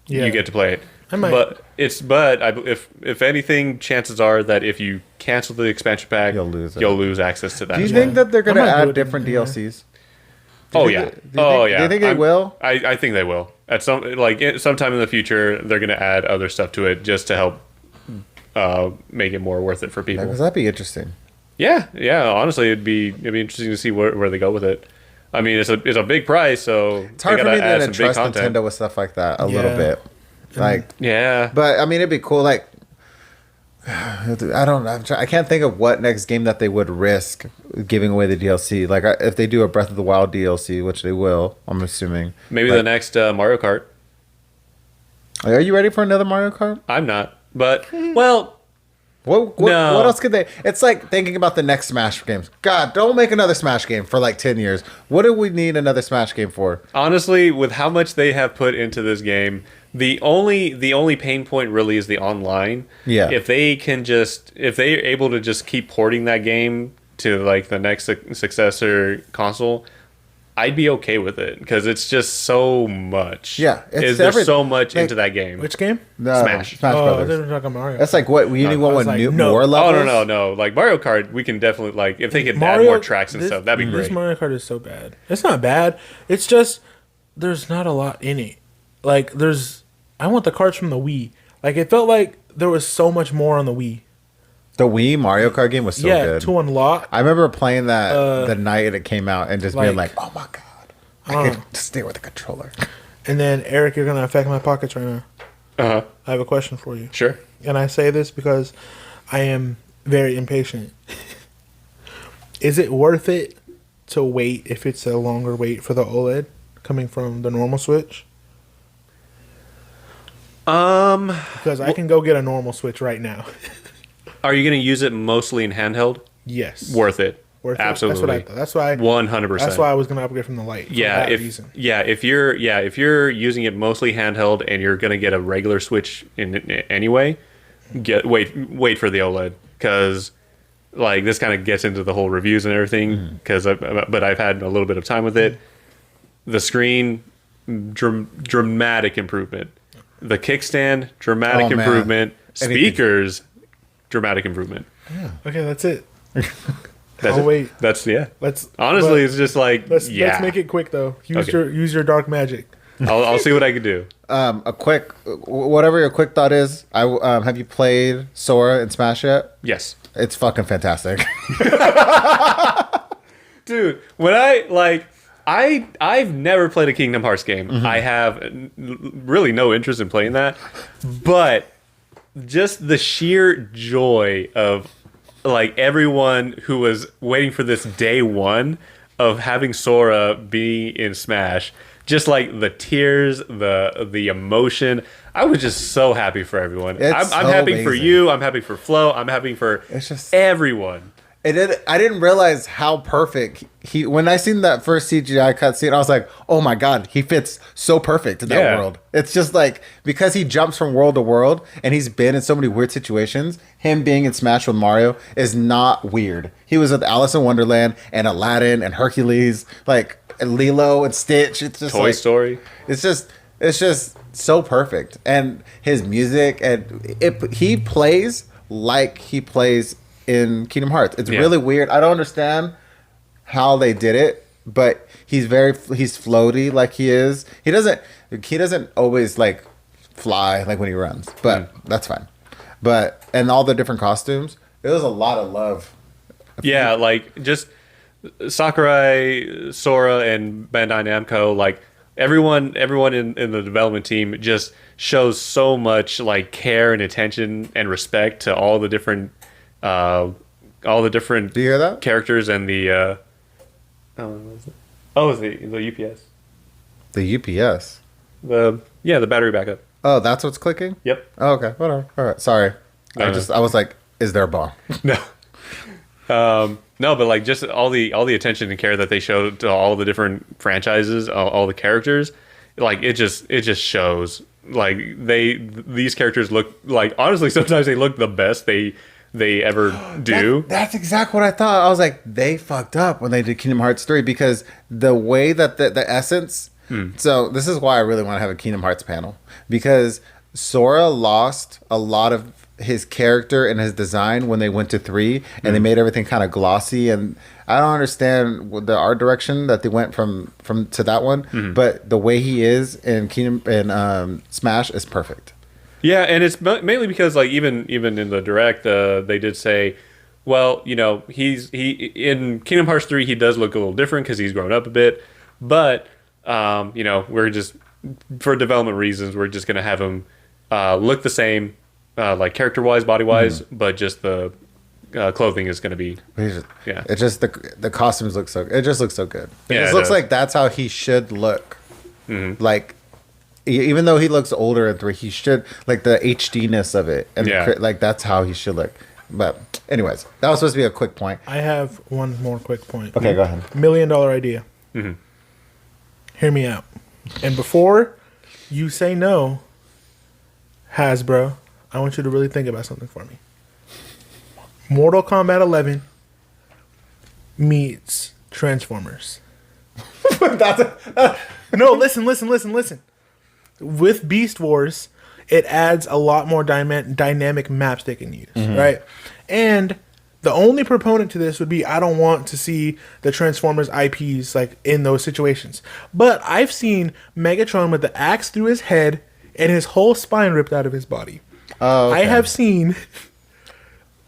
C: you get to play it.
B: I might.
C: But if anything, chances are that if you cancel the expansion pack,
A: You'll lose it.
C: You'll lose access to that.
A: Do you
C: as well.
A: think that they're going to
B: I might do
A: add
B: it
A: different
B: in there.
A: DLCs?
C: Oh
A: you
C: yeah.
A: think- do you think they will?
C: I think they will. At sometime in the future, they're going to add other stuff to it just to help make it more worth it for people.
A: Because that'd be interesting.
C: Yeah. Honestly, it'd be interesting to see where they go with it. I mean, it's a big price, so
A: It's hard
C: they
A: for me
C: gotta add
A: to
C: some big
A: trust
C: content.
A: Nintendo with stuff like that a little
B: Yeah.
A: bit. Like,
C: Yeah.
A: but I mean, it'd be cool. Like, I can't think of what next game that they would risk giving away the DLC. Like, if they do a Breath of the Wild DLC, which they will, I'm assuming.
C: Maybe
A: Like,
C: the next Mario Kart.
A: Are you ready for another Mario Kart?
C: I'm not, but well,
A: What
C: No.
A: what else could they? It's like thinking about the next Smash games. God, don't make another Smash game for like 10 years. What do we need another Smash game for?
C: honestly, with how much they have put into this game, the only pain point really is the online.
A: Yeah.
C: If they're able to just keep porting that game to like the next successor console, I'd be okay with it because it's just so much.
A: Yeah,
C: there's so much into that game.
B: Which game?
A: No,
C: Smash.
B: Oh,
A: Brothers.
B: they're talking Mario.
A: That's like what you need. What
B: I was
A: one
B: like,
A: new,
B: no.
A: more
C: Oh
A: levels?
C: no! Like Mario Kart, we can definitely like if they could add
B: Mario-
C: more tracks and stuff, that'd be
B: This
C: great.
B: Mario Kart is so bad. It's not bad. It's just there's not a lot in it. Like I want the carts from the Wii. Like it felt like there was so much more on the Wii.
A: The Wii Mario Kart game was so good.
B: To unlock.
A: I remember playing that the night it came out and just being like, "Oh my god, I could stay with the controller."
B: And then Eric, you're gonna affect my pockets right now.
C: Uh-huh.
B: I have a question for you.
C: Sure.
B: And I say this because I am very impatient. Is it worth it to wait if it's a longer wait for the OLED coming from the normal Switch? Because I can go get a normal Switch right now.
C: Are you going to use it mostly in handheld?
B: Yes.
C: Worth it.
B: Worth
C: Absolutely.
B: It. That's what I thought.
C: 100%.
B: That's why I was going to upgrade from the light.
C: If you're using it mostly handheld and you're going to get a regular Switch in anyway, wait for the OLED because like this kind of gets into the whole reviews and everything but I've had a little bit of time with it. The screen dramatic improvement. The kickstand dramatic improvement. Speakers dramatic improvement.
B: Yeah. Okay, that's it.
C: I'll
B: wait.
C: Let's honestly, it's just like
B: let's make it quick though. Use your dark magic.
C: I'll see what I can do.
A: A quick, whatever your quick thought is. Have you played Sora and Smash yet?
C: Yes,
A: it's fucking fantastic,
C: dude. When I've never played a Kingdom Hearts game. I have really no interest in playing that, but just the sheer joy of like everyone who was waiting for this day one of having Sora be in Smash, just like the tears, the emotion. I was just so happy for everyone. I'm happy for you. I'm happy for Flo. I'm happy for everyone.
A: I didn't realize how perfect when I seen that first CGI cutscene, I was like, oh my god, he fits so perfect in that world. It's just like, because he jumps from world to world and he's been in so many weird situations, him being in Smash with Mario is not weird. He was with Alice in Wonderland and Aladdin and Hercules, like Lilo and Stitch. It's just
C: Toy Story.
A: It's just so perfect. And his music, and he plays like he plays in Kingdom Hearts. It's really weird. I don't understand how they did it, but he's floaty like he is. He doesn't always like fly like when he runs, but that's fine. But and all the different costumes, it was a lot of love.
C: Yeah, like just Sakurai, Sora, and Bandai Namco, like everyone in the development team just shows so much like care and attention and respect to all the different Do you hear that?
A: Characters
C: and the the UPS.
A: The UPS.
C: The battery backup.
A: Oh, that's what's clicking?
C: Yep.
A: Oh, okay. Whatever. All right. Sorry. I was like, is there a bomb?
C: No. No, but like just all the attention and care that they showed to all the different franchises, all the characters, like it just shows. Like these characters look like, honestly, sometimes they look the best they ever do.
A: That's exactly what I thought. I was like, they fucked up when they did Kingdom Hearts 3 because the way that the essence. So this is why I really want to have a Kingdom Hearts panel, because Sora lost a lot of his character and his design when they went to 3 and they made everything kind of glossy, and I don't understand the art direction that they went from to that one, but the way he is in Smash is perfect.
C: Yeah, and it's mainly because like even in the direct, they did say, well, you know, he in Kingdom Hearts 3 he does look a little different because he's grown up a bit, but you know, we're just, for development reasons, we're just gonna have him look the same, like character wise, body wise, but just the clothing is gonna be
A: It just the costumes look so, it just looks so good. It just looks
C: does.
A: like that's how he should look. Like, even though he looks older in 3, he should, like, the HD-ness of it. And like, that's how he should look. But, anyways, that was supposed to be a quick point.
B: I have one more quick point.
A: Okay, go ahead.
B: $1 million idea. Hear me out. And before you say no, Hasbro, I want you to really think about something for me. Mortal Kombat 11 meets Transformers. No, listen. With Beast Wars, it adds a lot more dynamic maps they can use, right? And the only proponent to this would be I don't want to see the Transformers IPs like in those situations. But I've seen Megatron with the axe through his head and his whole spine ripped out of his body.
A: Oh, okay.
B: I have seen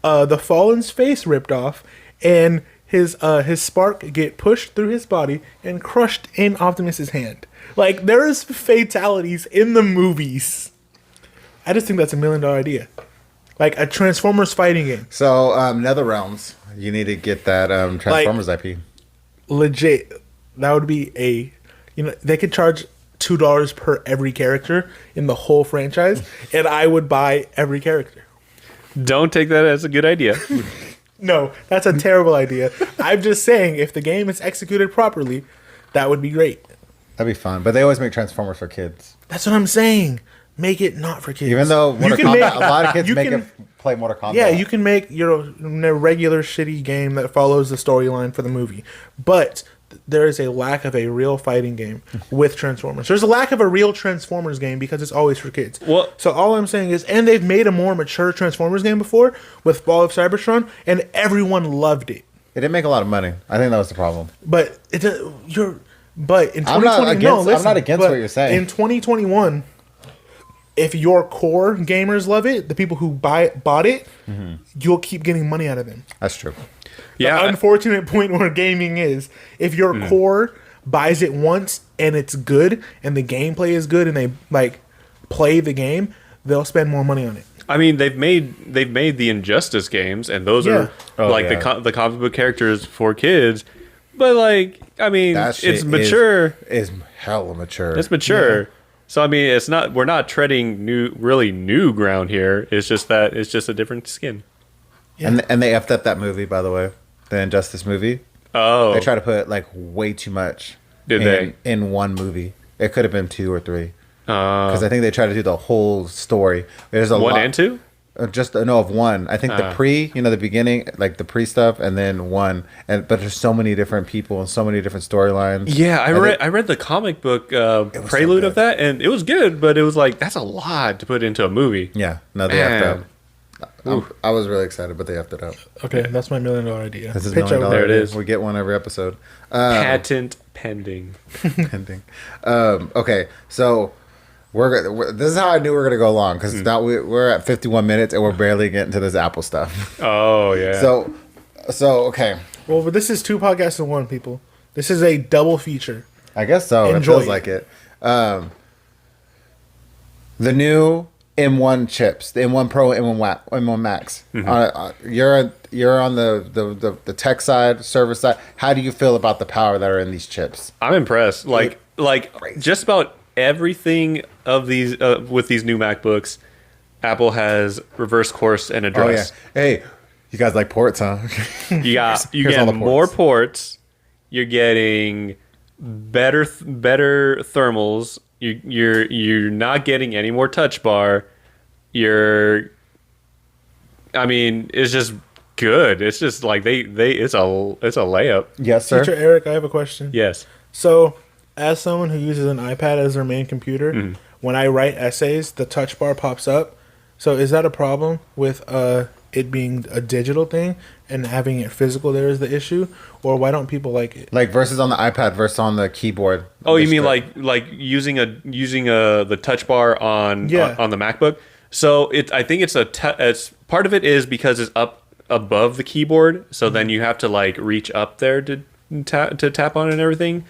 B: the Fallen's face ripped off and his spark get pushed through his body and crushed in Optimus's hand. Like, there's fatalities in the movies. I just think that's $1 million idea. Like a Transformers fighting game.
A: So, NetherRealms, you need to get that Transformers IP.
B: Legit, that would be they could charge $2 per every character in the whole franchise, and I would buy every character.
C: Don't take that as a good idea.
B: No, that's a terrible idea. I'm just saying, if the game is executed properly, that would be great.
A: That'd be fun. But they always make Transformers for kids.
B: That's what I'm saying. Make it not for kids.
A: Even though Mortal Kombat, a lot of kids it play Mortal Kombat.
B: Yeah, you can make your regular shitty game that follows the storyline for the movie. But there is a lack of a real fighting game with Transformers. There's a lack of a real Transformers game because it's always for kids.
C: Well,
B: so all I'm saying is, and they've made a more mature Transformers game before with Fall of Cybertron, and everyone loved it.
A: It didn't make a lot of money. I think that was the problem.
B: But in 2020,
A: I'm not against what you're saying.
B: In 2021, if your core gamers love it, the people who bought it, you'll keep getting money out of them.
A: That's true.
C: Yeah.
B: The unfortunate point where gaming is, if your core buys it once and it's good and the gameplay is good and they like play the game, they'll spend more money on it.
C: I mean, they've made the Injustice games, and those are the comic book characters for kids. But like, I mean, it's mature.
A: Is hella mature.
C: It's mature. Yeah. So I mean, we're not treading really new ground here. It's just that it's just a different skin.
A: Yeah. And they effed up that movie, by the way, the Injustice movie.
C: Oh,
A: they try to put like way too much. In one movie? It could have been 2 or 3. Because I think they try to do the whole story. There's a
C: 1 and 2.
A: Just of 1. I think the beginning, like the pre stuff, and then 1. But there's so many different people and so many different storylines.
C: Yeah, I read the comic book prelude of that, and it was good, but it was like that's a lot to put into a movie.
A: Yeah, no, they effed up. I was really excited, but they effed it up.
B: Okay, that's my $1 million idea.
A: This is $1 million.
C: There it is.
A: We get one every episode.
C: Patent pending.
A: Pending. Okay, so. This is how I knew we were going to go long, because now we're at 51 minutes and we're barely getting to this Apple stuff.
C: Oh, yeah.
A: So okay.
B: Well, but this is 2 podcasts in 1, people. This is a double feature.
A: I guess so. It feels like it. The new M1 chips, the M1 Pro, M1 Max. You're on the tech side, server side. How do you feel about the power that are in these chips?
C: I'm impressed. Like just about everything of these with these new MacBooks, Apple has reverse course and address.
A: Oh, yeah. Hey, you guys like ports, huh?
C: You get more ports. You're getting better thermals. You're not getting any more touch bar. I mean, it's just good. It's just like it's a layup.
A: Yes, sir.
B: Teacher Eric, I have a question.
C: Yes.
B: So, as someone who uses an iPad as their main computer, when I write essays, the touch bar pops up. So is that a problem with it being a digital thing and having it physical there is the issue? Or why don't people like it?
A: Like versus on the iPad versus on the keyboard.
C: Oh, you mean like using the touch bar on the MacBook? So I think it's part of it is because it's up above the keyboard, so then you have to like reach up there to tap on it and everything.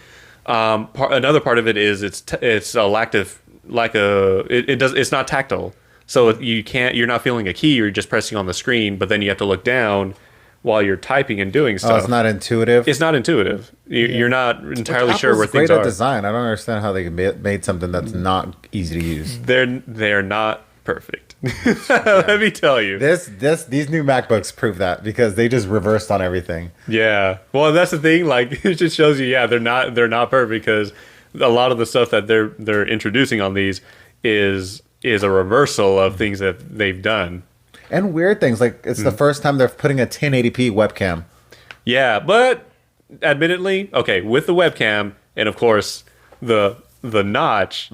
C: Another part of it is it's a lack of it's not tactile, so you're not feeling a key, you're just pressing on the screen, but then you have to look down while you're typing and doing stuff.
A: Oh, it's not intuitive.
C: It's not intuitive. You're not entirely sure where things are.
A: Great at design. I don't understand how they made something that's not easy to use.
C: They're not perfect. Let me tell you.
A: These new MacBooks prove that because they just reversed on everything.
C: Yeah. Well, that's the thing. Like, it just shows you, yeah, they're not perfect because a lot of the stuff that they're introducing on these is a reversal of things that they've done. And
A: weird things like it's the first time they're putting a 1080p webcam.
C: Yeah, but admittedly, okay, with the webcam, and of course the notch.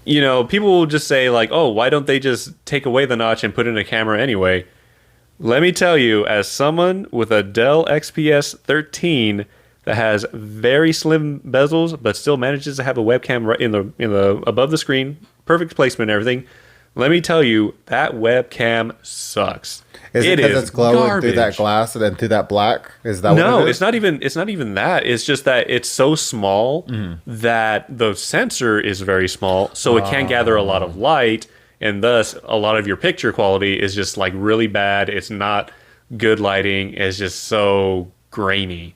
C: You know, people will just say like, oh, why don't they just take away the notch and put in a camera anyway? Let me tell you, as someone with a Dell XPS 13 that has very slim bezels but still manages to have a webcam right in the above the screen, perfect placement and everything, let me tell you, that webcam sucks.
A: Is it because it's glowing through that glass and then through that black? Is that
C: no?
A: what it is?
C: It's not even that. It's just that it's so small that the sensor is very small, so it can't gather a lot of light, and thus a lot of your picture quality is just like really bad. It's not good lighting. It's just so grainy.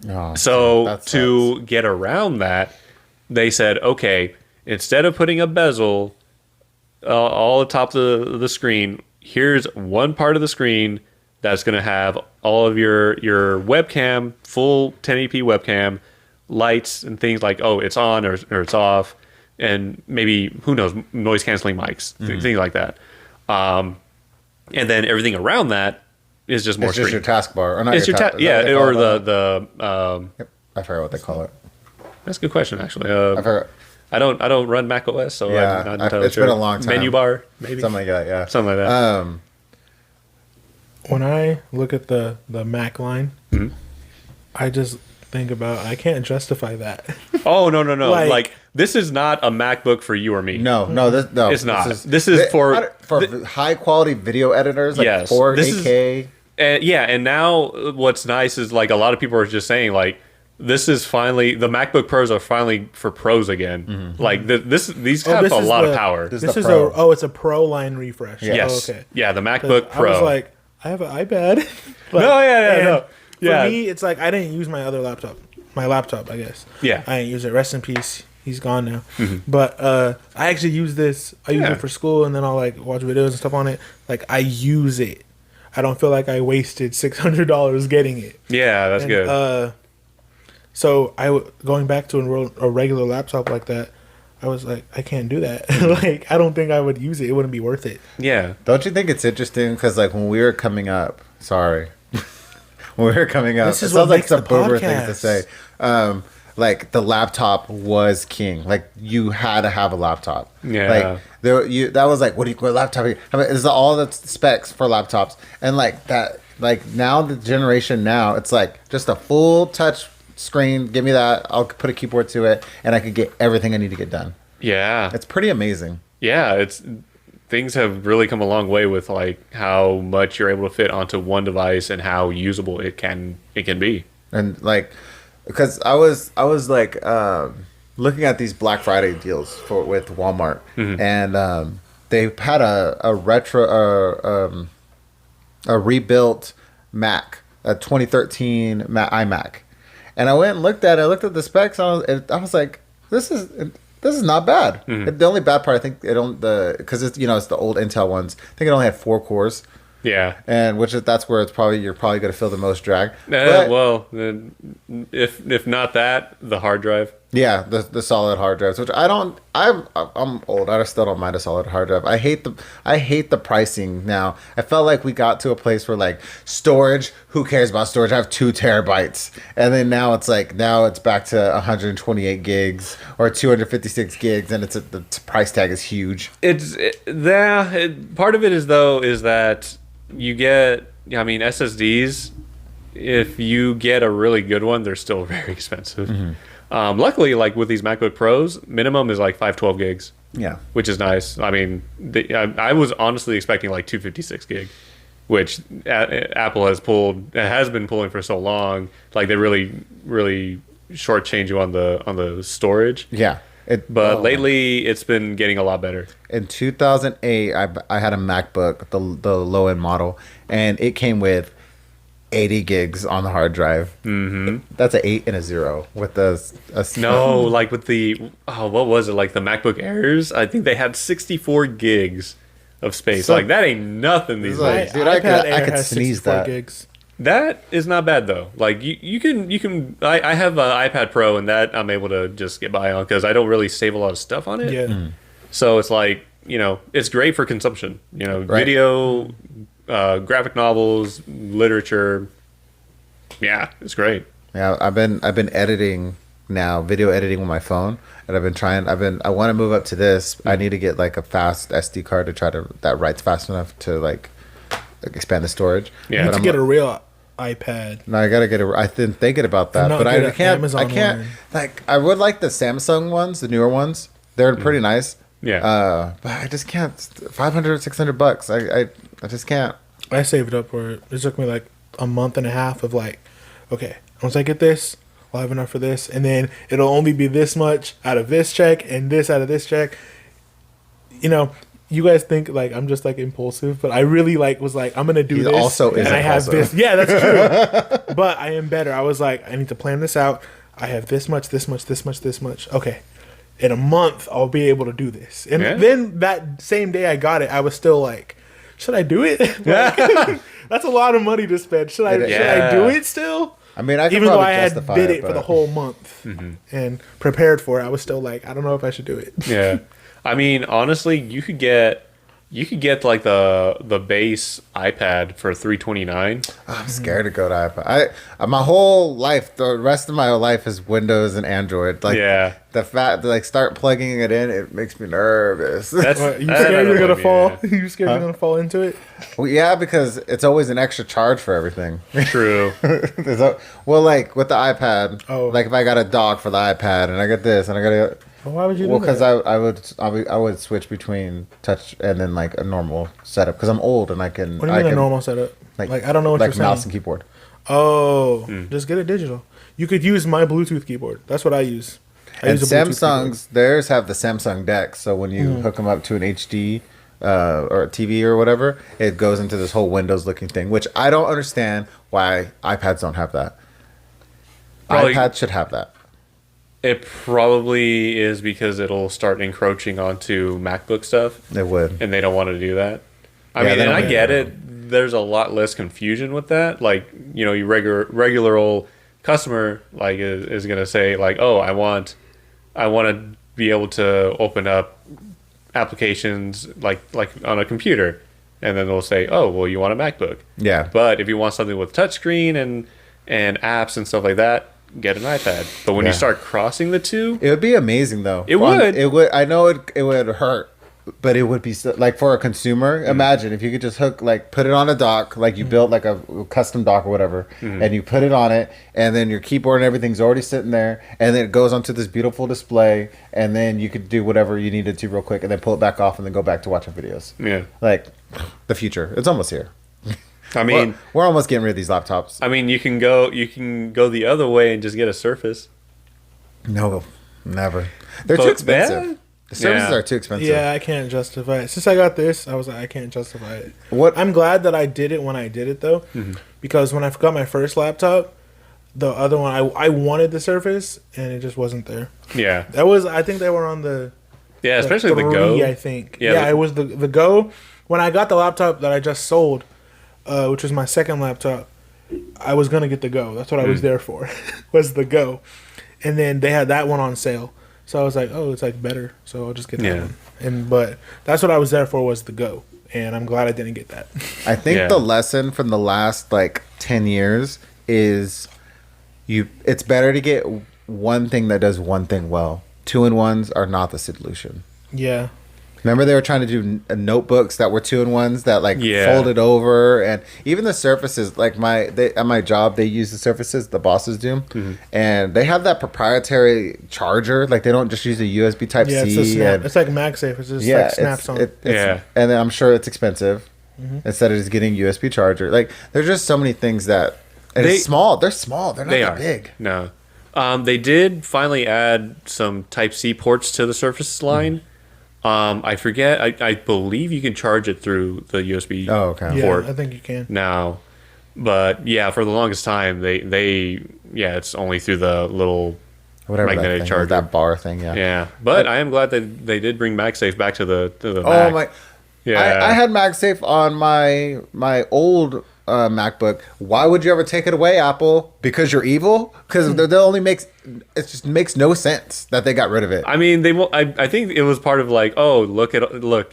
A: Oh,
C: So to get around that, they said, okay, instead of putting a bezel all atop the screen, here's one part of the screen that's going to have all of your webcam, full 1080p webcam, lights and things like, oh, it's on or it's off, and maybe, who knows, noise canceling mics, things like that. And then everything around that is just more
A: It's
C: screen.
A: just your taskbar, or not
C: It's
A: your
C: your
A: taskbar.
C: or the
A: Yep, I forgot what they call it.
C: That's a good question, actually.
A: I forgot.
C: I don't run Mac OS, so
A: Yeah,
C: I'm not entirely
A: it's
C: sure.
A: been a long time.
C: Menu bar, maybe
A: Something like that. Yeah,
C: something like that.
B: When I look at the Mac line, I just think about I can't justify that.
C: Oh no!
B: like-
C: This is not a MacBook for you or me.
A: no,
C: It's not. This is for
A: high quality video editors, like
C: Yes,
A: 4K.
C: And now what's nice is like a lot of people are just saying like this is finally the MacBook Pros are finally for pros again. Like these have
B: this
C: a
B: is
C: lot of
B: the-
C: power.
A: This
B: This
A: the
B: is
A: Pro.
B: it's a Pro line refresh.
A: Yeah.
C: Yes.
B: Oh, okay.
C: Yeah, the
B: 'Cause
C: MacBook Pro.
B: I was like, I have an iPad.
C: No. Yeah.
B: For me, it's like I didn't use my other laptop. My laptop, I guess.
C: Yeah.
B: I didn't use it. Rest in peace. He's gone now. But I actually use this. I use
C: Yeah.
B: it for school, and then I'll like watch videos and stuff on it. Like I use it. I don't feel like I wasted $600 getting it.
C: Yeah, that's
B: And,
C: good.
B: So going back to a regular laptop like that, I was like, I can't do that. Like I don't think I would use it. It wouldn't be worth it.
C: Yeah.
A: Don't you think it's interesting? Because like when we were coming up, sorry, when we were coming up,
B: This
A: it
B: is
A: sounds
B: what
A: like
B: makes
A: some
B: the
A: boomer thing to
B: podcast.
A: say. Like the laptop was king. Like you had to have a laptop.
C: Yeah.
A: Like that was like, what laptop? I mean, it's all the specs for laptops, and like that. Like now the generation now, it's like just a full touch screen. Give me that. I'll put a keyboard to it, and I could get everything I need to get done.
C: Yeah.
A: It's pretty amazing.
C: Yeah, things have really come a long way with like how much you're able to fit onto one device and how usable it can be.
A: And like, because I was like looking at these Black Friday deals with Walmart, and they had a retro a rebuilt Mac, a 2013 iMac, and I went and looked at it. I looked at the specs. And I was like, this is not bad. The only bad part, I think, because it's it's the old Intel ones. I think it only had 4 cores.
C: Yeah.
A: And that's where you're probably going to feel the most drag.
C: Well, then if not that, the hard drive.
A: Yeah, the solid hard drives, which I'm old. I still don't mind a solid hard drive. I hate the pricing now. I felt like we got to a place where like storage, who cares about storage? I have 2 terabytes, and then now it's back to 128 gigs or 256 gigs, and the price tag is huge.
C: Part of it is that you get, I mean, SSDs. If you get a really good one, they're still very expensive. Luckily, like with these MacBook Pros, minimum is like 512 gigs.
A: Yeah,
C: which is nice. I mean, I was honestly expecting like 256 gig, which Apple has been pulling for so long. Like they really shortchange you on the storage.
A: Yeah.
C: But lately, it's been getting a lot better.
A: In 2008, I had a MacBook, the low end model, and it came with 80 gigs on the hard drive. That's an 8 and a 0 with
C: No, like with what was it, like the MacBook Airs? I think they had 64 gigs of space.
A: So-
C: like that ain't nothing these
A: Like,
C: days.
A: dude, I
B: iPad
A: could
B: Air has
A: sneeze
B: 64
A: that.
B: gigs.
C: That is not bad though. Like you can. I have an iPad Pro, and that I'm able to just get by on because I don't really save a lot of stuff on it.
B: Yeah.
C: So it's like, it's great for consumption.
A: Right.
C: Video, graphic novels, literature. Yeah, it's great.
A: Yeah, I've been editing now, video editing with my phone, and I want to move up to this. I need to get like a fast SD card to try to that writes fast enough to like expand the storage.
C: Yeah.
B: You
A: But
B: need to
A: I'm
B: get a real iPad.
A: no, I gotta get a. I've been thinking about that,
B: I'm not
A: but
B: good
A: I
B: at
A: can't. I
B: Amazon
A: can't.
B: one.
A: Like, I would like the Samsung ones, the newer ones. They're pretty nice.
C: Yeah.
A: But I just can't. $500, $600. I just can't.
B: I saved up for it. It took me like a month and a half of like, okay, once I get this, I'll have enough for this, and then it'll only be this much out of this check and this out of this check. You know, you guys think like I'm just like impulsive, but I really like was like I'm gonna do
A: He
B: this,
A: also is
B: and I have
A: impulsive.
B: this. Yeah, that's true. But I am better. I was like, I need to plan this out. I have this much, this much, this much, this much. Okay, in a month I'll be able to do this. And
C: Yeah.
B: then that same day I got it, I was still like, should I do it? Like, that's a lot of money to spend. Should I
C: Yeah.
B: do it still?
A: I mean, I can
B: Even though
A: probably
B: I had
A: justify
B: bid
A: it,
B: it for
A: but-
B: the whole month and prepared for it, I was still like, I don't know if I should do it.
C: Yeah. I mean, honestly, you could get like the base iPad for $329.
A: I'm scared to go to iPad. My whole life, the rest of my life is Windows and Android. Like,
C: Yeah.
A: the fact like start plugging it in, it makes me nervous.
C: That's
B: What, you
C: that's
B: scared you're
C: another
B: gonna
C: one,
B: fall? You scared you're gonna fall into it?
A: Well, yeah, because it's always an extra charge for everything.
C: yeah. True.
A: Well, like with the iPad,
B: Oh.
A: like if I got a dock for the iPad and I got this and I got
B: Well, why would you
A: well,
B: do
A: because
B: that?
A: I would switch between touch and then like a normal setup because I'm old and I can.
B: What do you
A: I
B: mean a
A: can,
B: normal setup? Like I don't know what
A: like
B: you're
A: mouse
B: saying.
A: and keyboard.
B: Oh, just get it digital. You could use my Bluetooth keyboard. That's what I use. I
A: And
B: use a Bluetooth
A: Samsung's theirs have the Samsung DeX, so when you hook them up to an HD or a TV or whatever, it goes into this whole Windows looking thing, which I don't understand why iPads don't have that.
C: Probably-
A: iPads should have that.
C: It probably is because it'll start encroaching onto MacBook stuff,
A: It would.
C: and they don't want to do that. I
A: Yeah,
C: mean,
A: they
C: and
A: don't
C: I
A: want
C: get
A: to.
C: it. There's a lot less confusion with that. Like, you know, your regular old customer like is gonna say like, oh, I want to be able to open up applications like on a computer, and then they'll say, oh, well, you want a MacBook.
A: Yeah.
C: But if you want something with touchscreen and apps and stuff like that, get an iPad. But when you
A: Yeah.
C: start crossing the two,
A: It would be amazing though.
C: It would.
A: It would. I know it would hurt, but it would be like for a consumer. Imagine if you could just hook like put it on a dock, like you built like a custom dock or whatever, and you put it on it, and then your keyboard and everything's already sitting there, and then it goes onto this beautiful display, and then you could do whatever you needed to real quick, and then pull it back off, and then go back to watching videos.
C: yeah.
A: Like the future. It's almost here.
C: I mean,
A: We're almost getting rid of these laptops.
C: you can go the other way and just get a Surface.
A: No, never. They're
C: But
A: too expensive.
C: that-
A: The services
C: Yeah.
A: are too expensive.
B: Yeah, I can't justify it. Since I got this, I was like, I can't justify it.
A: What?
B: I'm glad that I did it when I did it though, because when I got my first laptop, the other one I wanted the Surface and it just wasn't there.
C: Yeah.
B: That was I think they were on the
C: Yeah, especially the
B: 3,
C: Go.
B: I think.
C: Yeah,
B: Yeah,
C: the-
B: it was the Go. When I got the laptop that I just sold, which was my second laptop, I was gonna get the Go. That's what I was there for, was the Go. And then they had that one on sale, so I was like, oh, it's like better, so I'll just get that
C: Yeah.
B: one. But that's what I was there for, was the Go, and I'm glad I didn't get that.
A: I think
C: Yeah.
A: the lesson from the last like 10 years is it's better to get one thing that does one thing well. Two-in-ones are not the solution.
B: Yeah,
A: Remember they were trying to do notebooks that were two-in-ones that like
C: Yeah.
A: folded over, and even the surfaces. Like at my job, they use the surfaces. The bosses do, and they have that proprietary charger. Like they don't just use a USB Type
B: yeah,
A: C.
B: it's a snap.
A: and-
B: It's like MagSafe. It's just
A: yeah,
B: like snaps on.
A: it's,
C: Yeah.
A: and then I'm sure it's expensive. Instead of just getting USB charger, like there's just so many things that and
C: They-
A: it's small. They're small. They're not
C: They
A: that
C: are
A: big.
C: No. They did finally add some Type C ports to the Surface line. I forget. I believe you can charge it through the USB
A: Oh, okay.
B: yeah,
C: port
B: I think you can.
C: now. But yeah, for the longest time, they it's only through the little
A: Whatever that
C: magnetic
A: thing is,
C: charger.
A: that bar thing. Yeah.
C: Yeah. But I am glad that they did bring MagSafe back to the
A: Oh
C: Mac.
A: my!
C: Yeah.
A: I had MagSafe on my old MacBook. Why would you ever take it away, Apple? Because you're evil? Because they only makes it just makes no sense that they got rid of it.
C: I mean, they. I think it was part of like, oh, look,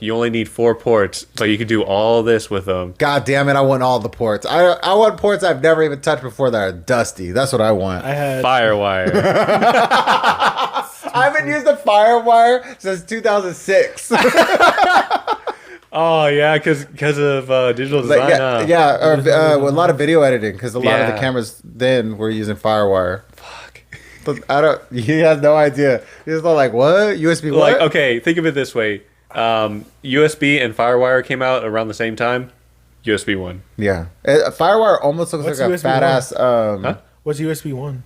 C: you only need 4 ports, so you could do all this with them.
A: God damn it! I want all the ports. I want ports I've never even touched before that are dusty. That's what I want.
B: I had
C: Firewire.
A: I haven't used a FireWire since 2006.
C: Oh yeah, because of digital design.
A: Like, a lot of video editing because a lot of the cameras then were using FireWire.
C: Fuck.
A: But I don't. He has no idea. He's not like what USB. What?
C: Like, okay, think of it this way: USB and FireWire came out around the same time. USB 1.
A: Yeah, FireWire almost looks
B: What's
A: like a
B: USB
A: fat ass.
B: What's USB 1?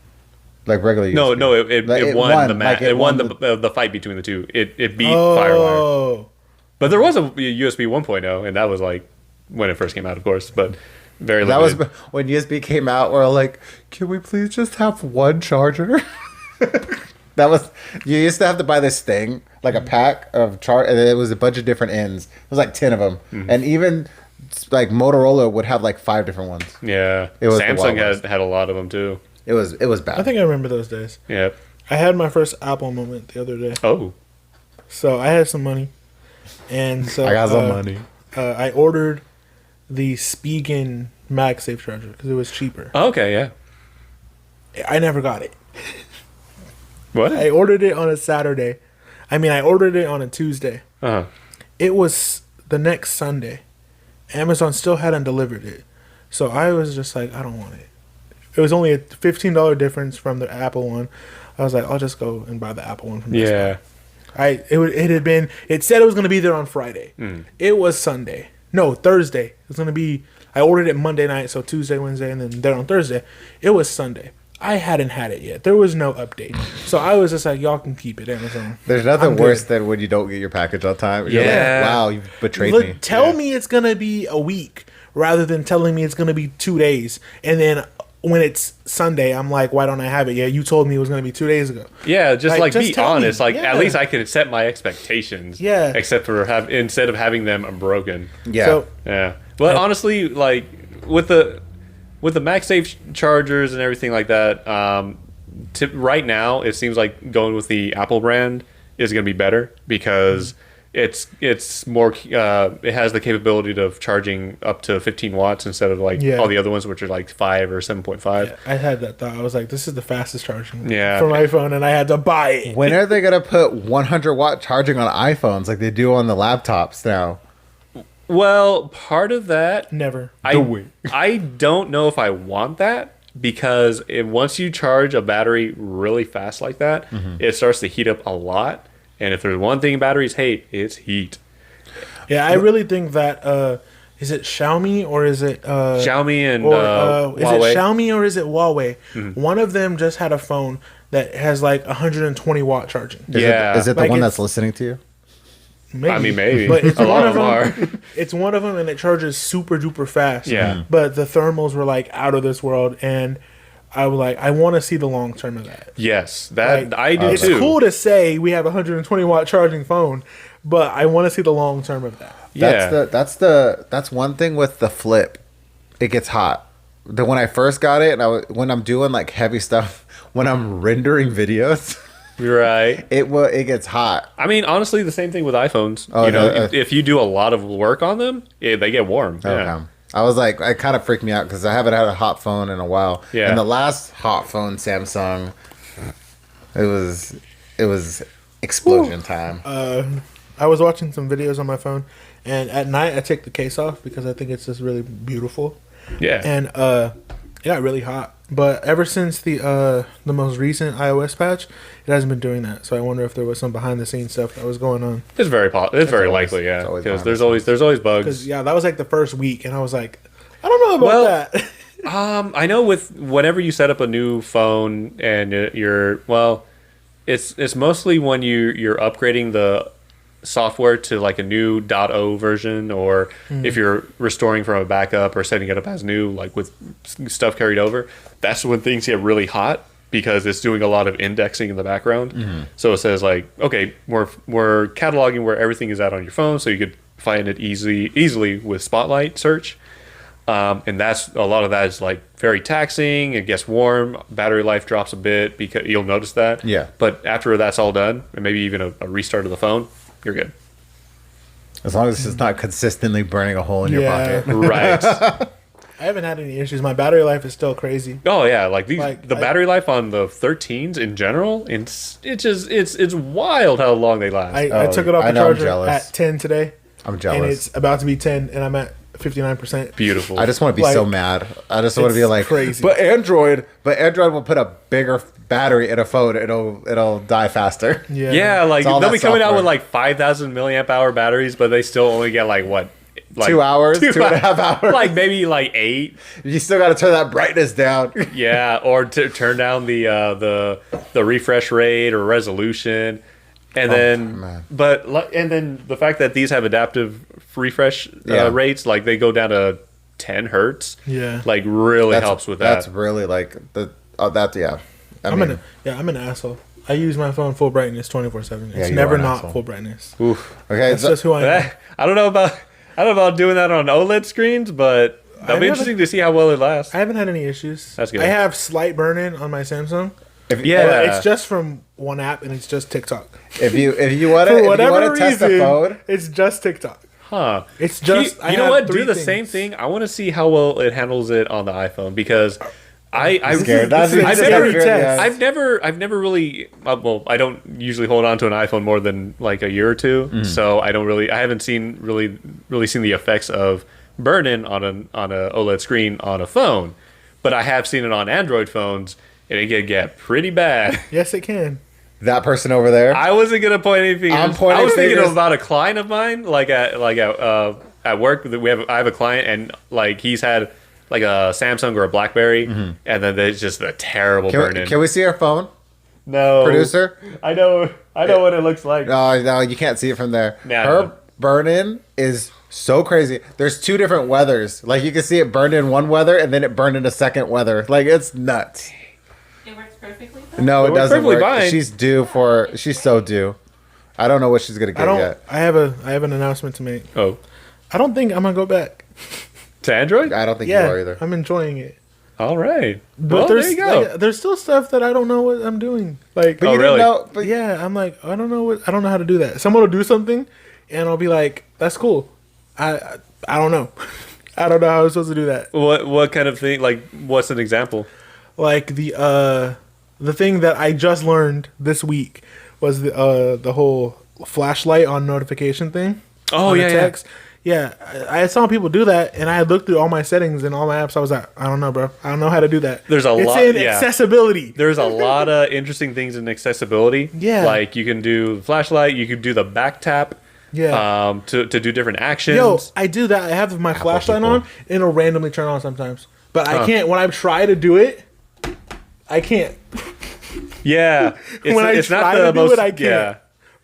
A: Like regular USB.
C: No, it won the match.
A: Like
C: it won the fight between the two. It beat FireWire. But there was a USB 1.0, and that was like when it first came out, of course. But very limited.
A: That was when USB came out. We're like, can we please just have one charger? That was you used to have to buy this thing like a pack of and it was a bunch of different ends. It was like 10 of them, and even like Motorola would have like 5 different ones.
C: Yeah,
A: It was
C: Samsung had a lot of them too.
A: It was bad.
B: I think I remember those days.
C: Yep.
B: I had my first Apple moment the other day.
C: Oh.
B: So I had some money, and so
A: I got some money.
B: I ordered the Spigen MagSafe charger because it was cheaper.
C: Oh, okay, yeah.
B: I never got it.
C: What?
B: I ordered it on a Saturday. I ordered it on a Tuesday.
C: Uh-huh.
B: It was the next Sunday. Amazon still hadn't delivered it. So I was just like, I don't want it. It was only a $15 difference from the Apple one. I was like, I'll just go and buy the Apple one from this
C: Yeah.
B: It said it was going to be there on Friday. It was Sunday. No, Thursday. It was going to be, I ordered it Monday night, so Tuesday, Wednesday, and then there on Thursday. It was Sunday. I hadn't had it yet. There was no update. So I was just like, y'all can keep it, Amazon.
A: There's nothing worse than when you don't get your package on time. You're
C: Yeah.
A: like, wow, you betrayed me.
B: Tell me it's going to be a week rather than telling me it's going to be 2 days. And then when it's Sunday, I'm like, why don't I have it? Yeah, you told me it was going to be 2 days ago.
C: Yeah, just be
B: tell me.
C: honest. Like
B: Yeah.
C: at least I could set my expectations.
B: Yeah.
C: Except for instead of having them broken.
A: Yeah.
B: So,
C: Yeah. But honestly, like with the MagSafe chargers and everything like that, right now it seems like going with the Apple brand is going to be better because it's more it has the capability of charging up to 15 watts instead of like all the other ones which are like 5 or 7.5.
B: yeah, I had that thought. I was like, this is the fastest charging
C: Yeah.
B: for my phone, and I had to buy it.
A: When are they going to put 100-watt charging on iPhones like they do on the laptops now?
C: Well, part of that
B: Never.
C: I don't know if I want that because once you charge a battery really fast like that, it starts to heat up a lot. And if there's one thing batteries hate, it's heat.
B: Yeah, I really think that is it Xiaomi or is it
C: Xiaomi and
B: is
C: Huawei.
B: it Xiaomi or is it Huawei? One of them just had a phone that has like 120 watt charging.
A: Is it the
B: Like
A: one
B: it's-
A: that's listening to you?
B: Maybe.
C: I mean, maybe.
B: But it's
C: A lot
B: one
C: of
B: of
C: them
B: them. It's one of them, and it charges super duper fast.
C: Yeah.
B: But the thermals were like out of this world, and I was like, I want to see the long term of that.
C: Yes, that
B: Like,
C: I do
B: it's
C: too.
B: cool to say we have a 120 watt charging phone, but I want to see the long term of that.
C: Yeah.
A: That's one thing with the Flip. It gets hot. When I first got it, and when I'm doing like heavy stuff, when I'm rendering videos,
C: Right.
A: it gets hot.
C: I mean, honestly, the same thing with iPhones.
A: Oh,
C: you know,
A: no,
C: if you do a lot of work on them, they get warm. Yeah.
A: Okay. I was like, it kind of freaked me out because I haven't had a hot phone in a while.
C: Yeah.
A: And the last hot phone, Samsung, it was explosion time.
B: I was watching some videos on my phone, and at night I take the case off because I think it's just really beautiful.
C: Yeah.
B: And it got really hot. But ever since the most recent iOS patch, it hasn't been doing that. So I wonder if there was some behind the scenes stuff that was going on.
C: It's very very
A: always-
C: likely, yeah.
A: it's always
C: Because
A: behind
C: there's always bugs.
B: Because yeah, that was like the first week, and I was like, I don't know about
C: Well,
B: that.
C: I know with whenever you set up a new phone and it's mostly when you're upgrading the software to like a new .0 version, or if you're restoring from a backup or setting it up as new, like with stuff carried over. That's when things get really hot because it's doing a lot of indexing in the background. So it says like, okay, we're cataloging where everything is at on your phone, so you could find it easily with Spotlight search. And that's a lot of that is like very taxing. It gets warm, battery life drops a bit because you'll notice that.
A: Yeah.
C: But after that's all done, and maybe even a restart of the phone, you're good.
A: As long as it's not consistently burning a hole in your
B: Yeah.
A: pocket.
C: Right.
B: I haven't had any issues. My battery life is still crazy.
C: Oh yeah, like the
B: Like,
C: battery life on the 13s in general, it's wild how long they last.
B: I took it off
A: I
B: the
A: know, I'm
B: charger
A: jealous.
B: at 10 today,
A: I'm
B: and
A: jealous.
B: it's about to be 10, and I'm at 59%.
C: Beautiful.
A: I just want to be
B: Like,
A: so mad. I just want to be
B: it's
A: like
B: crazy.
A: But Android will put a bigger battery in a phone. It'll die faster.
C: yeah, like
A: It's all
C: they'll
A: that
C: be coming out
A: software.
C: with like 5,000 milliamp hour batteries, but they still only get like what, like
A: 2 hours, 2.5 hours.
C: like maybe like 8.
A: You still got to turn that brightness down.
C: Yeah, or to turn down the refresh rate or resolution, and
A: man.
C: then the fact that these have adaptive refresh
A: Yeah.
C: rates, like they go down to 10 hertz,
B: Yeah.
C: like really helps with that.
A: That's really like that. Yeah,
B: I'm an asshole. I use my phone full brightness 24/7. It's
A: you
B: never
A: are an
B: not
A: asshole.
B: full brightness.
C: Oof.
A: okay.
B: That's
A: So,
B: just who I am.
C: I don't know about doing that on OLED screens, but that'll be
B: I
C: interesting to see how well it lasts.
B: I haven't had any issues.
C: That's good.
B: I have slight burn-in on my Samsung.
C: Yeah.
B: But it's just from one app, and it's just TikTok.
A: if you want
B: For
A: to if you
B: whatever
A: want to test the
B: reason,
A: phone,
B: it's just TikTok.
C: Huh.
B: It's just
C: You know
B: have
C: what? Do
B: 3
C: the
B: things.
C: same thing. I want to see how well it handles it on the iPhone because I
A: scared. That's
B: This is
C: I've
B: a
C: never-
B: scary test.
C: I've never really well I don't usually hold on to an iPhone more than like a year or two, so I haven't seen really seen the effects of burn-in on a OLED screen on a phone, but I have seen it on Android phones and it can get pretty bad.
B: Yes, it can.
A: that person over there.
C: I wasn't gonna point any fingers.
A: I'm pointing
C: I was thinking
A: fingers.
C: about a client of mine, at work. I have a client, and like he's had like a Samsung or a BlackBerry, and then there's just a terrible burn-in.
A: Can we see her phone,
C: No,
A: producer?
C: I know what it looks like.
A: No, you can't see it from there.
C: Nah,
A: Her
C: no.
A: burn-in is so crazy. There's 2 different weathers. Like you can see it burned in one weather, and then it burned in a second weather. Like it's nuts.
D: It works perfectly. Though?
A: No, it
C: works
A: doesn't
C: perfectly
A: work.
C: fine.
A: She's so due. I don't know what she's gonna
B: I
A: get
B: don't.
A: yet.
B: I have an announcement to make.
C: Oh,
B: I don't think I'm gonna go back.
C: to Android?
A: I don't think you
B: Yeah,
A: are either.
B: I'm enjoying it.
C: All right.
B: But
C: Well,
B: there's
C: there you go.
B: like, there's still stuff that I don't know what I'm doing. Like,
A: But
C: Oh,
A: you
C: really?
A: didn't know. But
B: yeah, I'm like, I don't know how to do that. Someone will do something, and I'll be like, that's cool. I don't know. I don't know how I'm supposed to do that.
C: What kind of thing? Like, what's an example?
B: Like the thing that I just learned this week was the whole flashlight on notification thing.
C: Oh,
B: on the
C: yeah, yeah.
B: text. Yeah, I saw people do that, and I looked through all my settings and all my apps. I was like, I don't know, bro. I don't know how to do that.
C: There's a
B: it's
C: lot-
B: in
C: yeah.
B: accessibility.
C: There's a lot of interesting things in accessibility.
B: Yeah.
C: Like you can do the flashlight, you can do the back tap.
B: Yeah.
C: To do different actions.
B: Yo, I do that. I have my flashlight
A: people.
B: on, and it'll randomly turn on sometimes. But I
C: Huh.
B: can't. When I try to do it, I can't.
C: Yeah. It's,
B: When I
C: it's
B: try
C: not
B: to
C: the
B: do
C: most.
B: it, I can't.
C: Yeah.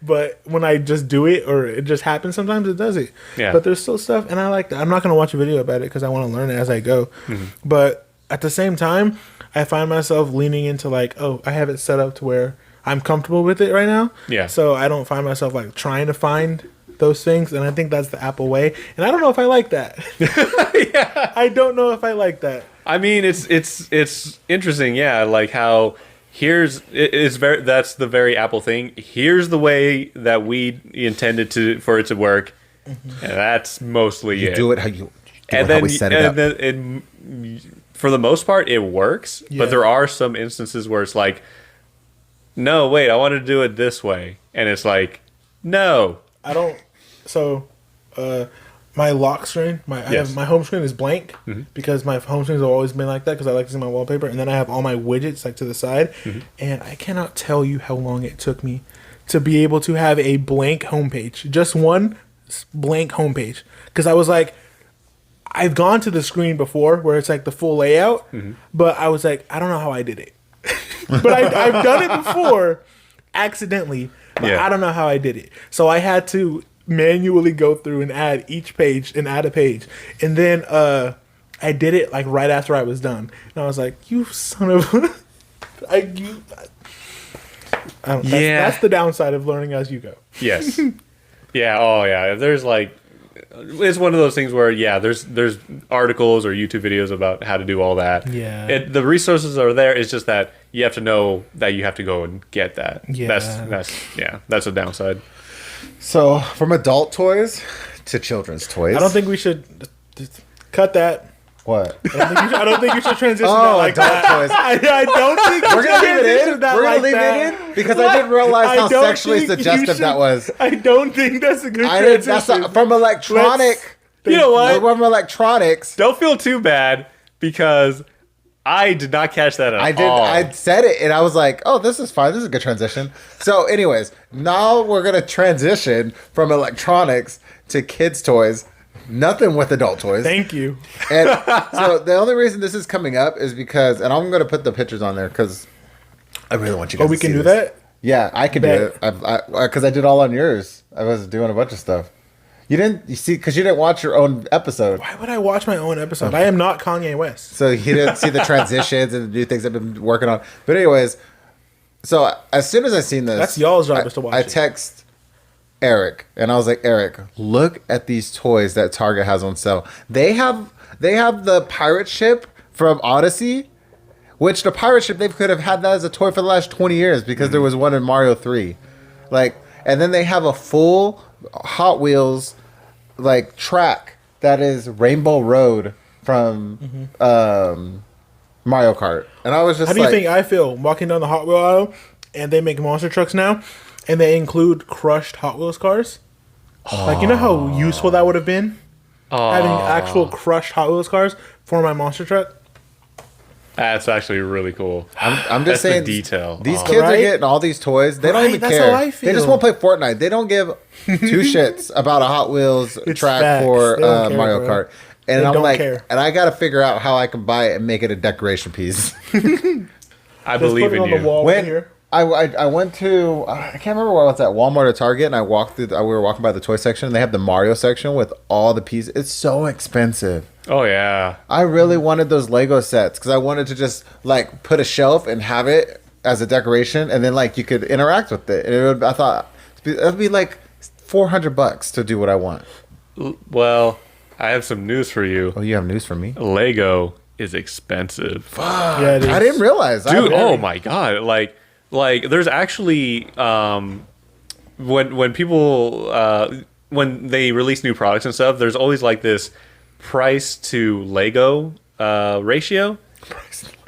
B: But when I just do it, or it just happens, sometimes it does it.
C: Yeah.
B: But there's still stuff, and I like that. I'm not gonna watch a video about it because I want to learn it as I go.
C: Mm-hmm.
B: But at the same time, I find myself leaning into like, oh, I have it set up to where I'm comfortable with it right now.
C: Yeah.
B: So I don't find myself like trying to find those things, and I think that's the Apple way. And I don't know if I like that.
C: Yeah.
B: I don't know if I like that.
C: I mean, it's interesting. Yeah. Like how that's the very Apple thing. Here's the way that we intended for it to work, and that's mostly
A: you
C: it.
A: do it how you. Do
C: and
A: it how
C: then,
A: we set it up.
C: then for the most part, it works.
B: Yeah.
C: But there are some instances where it's like, no, wait, I want to do it this way, and it's like, no.
B: I don't. So, my lock screen,
C: Yes.
B: my home screen is blank because my home screens have always been like that because I like to see my wallpaper, and then I have all my widgets like to the side, and I cannot tell you how long it took me to be able to have a blank homepage, just one blank homepage, because I was like, I've gone to the screen before where it's like the full layout, but I was like, I don't know how I did it, but I've done it before accidentally. But
C: Yeah.
B: I don't know how I did it. So I had to manually go through and add each page and add a page. And then I did it like right after I was done. And I was like, you son of I don't,
C: Yeah.
B: that's the downside of learning as you go.
C: Yes. Yeah. Oh, yeah. If there's like, it's one of those things where there's articles or YouTube videos about how to do all that.
B: Yeah.
C: The resources are there. It's just that you have to know that you have to go and get that.
B: Yeah.
C: That's a downside.
A: So from adult toys to children's toys.
B: I don't think we should cut that.
A: What?
B: I don't think you should transition that
A: Oh,
B: like
A: adult
B: that.
A: toys.
B: I don't think
A: We're gonna leave it in.
B: transition that
A: We're gonna
B: like
A: leave
B: that.
A: it in because I didn't realize how
B: I don't
A: sexually
B: think you
A: suggestive
B: should-
A: that was.
B: I don't think that's a good
A: I didn't.
B: transition.
A: That's not, from electronic.
C: You know what?
A: From electronics.
C: Don't feel too bad because I did not catch that at
A: I did.
C: all.
A: I said it, and I was like, "Oh, this is fine. This is a good transition." So, anyways, now we're gonna transition from electronics to kids' toys. Nothing with adult toys.
B: Thank you.
A: And so the only reason this is coming up is because, and I'm gonna put the pictures on there because I really want you guys.
B: Oh, we
A: to
B: can
A: see
B: do
A: this.
B: that?
A: Yeah, I can
B: Bet.
A: do it. Because I did all on yours. I was doing a bunch of stuff. You didn't. You see, because you didn't watch your own episode.
B: Why would I watch my own episode? I am not Kanye West.
A: So you didn't see the transitions and the new things I've been working on. But anyways, so as soon as I seen this,
B: That's y'all's job is to watch
A: I
B: it.
A: text Eric and I was like, Eric, look at these toys that Target has on sale. They have the pirate ship from Odyssey, which the pirate ship they could have had that as a toy for the last 20 years because there was one in Mario 3. Like, and then they have a full Hot Wheels like track that is Rainbow Road from Mario Kart. And I was just
B: How do you think I feel walking down the Hot Wheel aisle and they make monster trucks now and they include crushed Hot Wheels cars? Like, you know how useful that would have been? Having actual crushed Hot Wheels cars for my monster truck?
C: That's actually really cool.
A: I'm
C: That's
A: just saying
C: the detail.
A: These kids are
B: Right?
A: getting all these toys. They don't
B: Right,
A: even
B: that's
A: care.
B: how I
A: They just
B: feel.
A: want to play Fortnite. They don't give two shits about a Hot Wheels
B: It's
A: track
B: facts.
A: for
B: They don't care,
A: Mario
B: bro.
A: Kart. And
B: They
A: I'm
B: don't
A: like,
B: care.
A: and I got to figure out how I can buy it and make it a decoration piece.
C: I
B: Just
C: believe
B: put it
C: in
B: on
C: you.
B: the wall
A: When
B: right here.
A: I went to I can't remember where I was at, Walmart or Target, and I walked through. We were walking by the toy section. And they have the Mario section with all the pieces. It's so expensive.
C: Oh yeah.
A: I really wanted those Lego sets because I wanted to just like put a shelf and have it as a decoration, and then like you could interact with it. And it would, I thought it would be like $400 to do what I want.
C: Well, I have some news for you.
A: Oh, you have news for me,
C: Lego is expensive.
B: Yeah, it is.
A: I didn't realize,
C: Dude, oh my god. Like there's actually when people when they release new products and stuff, there's always like this price to Lego ratio.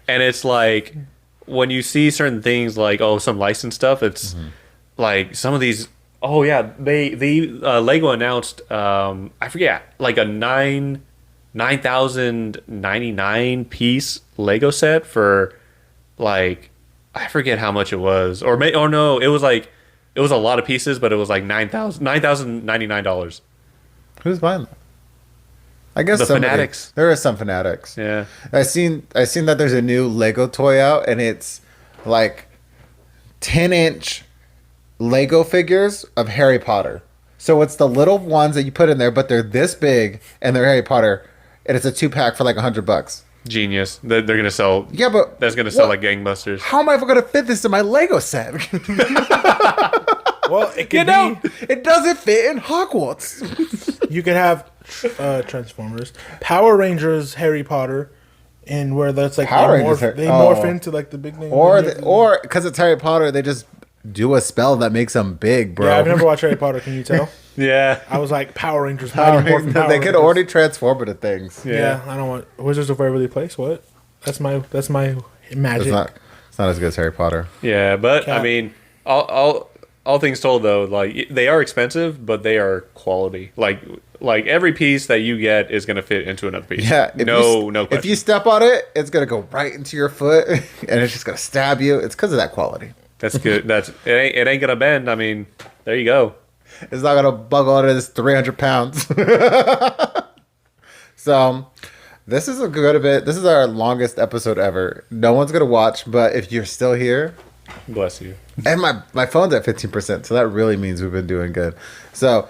C: And it's like when you see certain things like some licensed stuff, it's like some of these they Lego announced I forget like a 9,099 piece Lego set for like I forget how much it was, or no, it was a lot of pieces, but it was like $9,099.
A: Who's buying that? I guess
C: The
A: somebody-
C: fanatics.
A: There are some fanatics.
C: Yeah,
A: I seen that there's a new Lego toy out, and it's like 10-inch Lego figures of Harry Potter. So it's the little ones that you put in there, but they're this big, and they're Harry Potter, and it's a 2-pack for like $100.
C: genius. They're gonna sell.
A: Yeah, but
C: That's gonna sell
A: what-
C: like gangbusters.
A: How am I ever gonna fit this in my Lego set?
B: Well, it could
A: You know,
B: be.
A: it doesn't fit in Hogwarts.
B: You could have Transformers, Power Rangers, Harry Potter, and where that's like
A: Power
B: they
A: Rangers,
B: they
A: oh.
B: morph into like the big name.
A: or because it's Harry Potter, they just do a spell that makes them big, bro.
B: Yeah, I've never watched Harry Potter. Can you tell?
C: Yeah,
B: I was like Power Rangers.
A: Power
B: Mighty Morphin
A: Rangers,
B: Power
A: they could
B: Rangers.
A: already transform into things.
B: Yeah, I don't want Wizards of Waverly Place. What? That's my magic.
A: It's not as good as Harry Potter.
C: yeah, but
B: Cat.
C: I mean, all things told though, like they are expensive, but they are quality. Like every piece that you get is gonna fit into another piece.
A: Yeah,
C: no
A: If
C: question.
A: you step on it, it's gonna go right into your foot, and it's just gonna stab you. It's because of that quality.
C: That's good. It ain't gonna bend. I mean, there you go.
A: It's not gonna bug onto this 300 pounds. So, this is a good bit. This is our longest episode ever. No one's gonna watch, but if you're still here,
C: Bless you.
A: and my phone's at 15%, so that really means we've been doing good. So,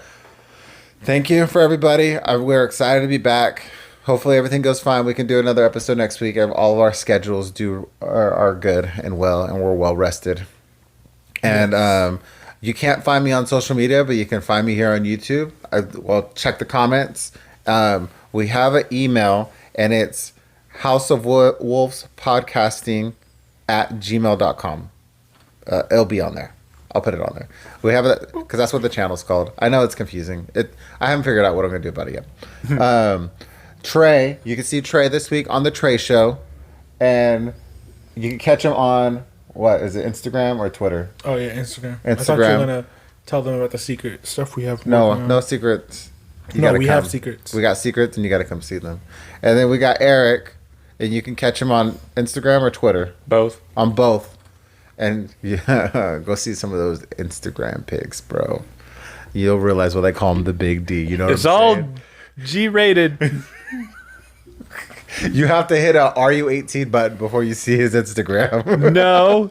A: thank you for everybody. We're excited to be back. Hopefully everything goes fine. We can do another episode next week. All of our schedules are good and well, and we're well rested. And You can't find me on social media, but you can find me here on YouTube. Well, check the comments. We have an email, and it's House of Wolves Podcasting at gmail.com. It'll be on there. I'll put it on there. We have it because that's what the channel's called. I know it's confusing. I haven't figured out what I'm going to do about it yet. Trey, you can see Trey this week on the Trey Show, and you can catch him on what is it, Instagram or Twitter?
B: Oh yeah, Instagram.
A: Instagram.
B: I thought you were gonna tell them about the secret stuff we have.
A: No secrets.
B: We have secrets.
A: We got secrets, and you got to come see them. And then we got Eric, and you can catch him on Instagram or Twitter.
C: Both.
A: On both. And yeah, go see some of those Instagram pics, bro. You'll realize why they call him the Big D. You know what
C: It's
A: I'm
C: all
A: saying?
C: G-rated.
A: You have to hit a "Are you 18" button before you see his Instagram.
C: No.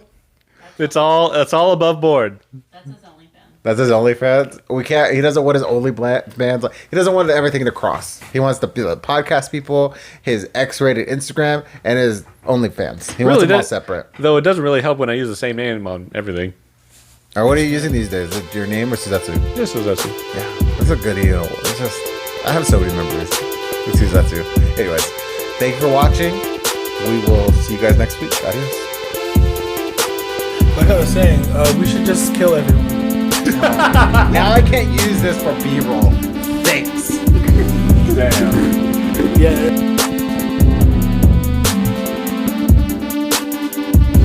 C: It's all above board.
D: That's his OnlyFans.
A: That's his OnlyFans. We can't. He doesn't want his OnlyFans. He doesn't want everything to cross. He wants the podcast people, his X-rated Instagram, and his OnlyFans. He wants them all separate.
C: Though it doesn't really help when I use the same name on everything.
A: Or what are you using these days? Is it your name or Suzetsu?
C: This is Zetsu.
A: Yeah, that's a good deal. It's just I have so many memories with Suzetsu. Anyways, thank you for watching. We will see you guys next week. Adios.
B: Like I was saying, we should just kill everyone.
A: Now I can't use this for B-roll. Thanks.
C: Damn.
B: Yeah.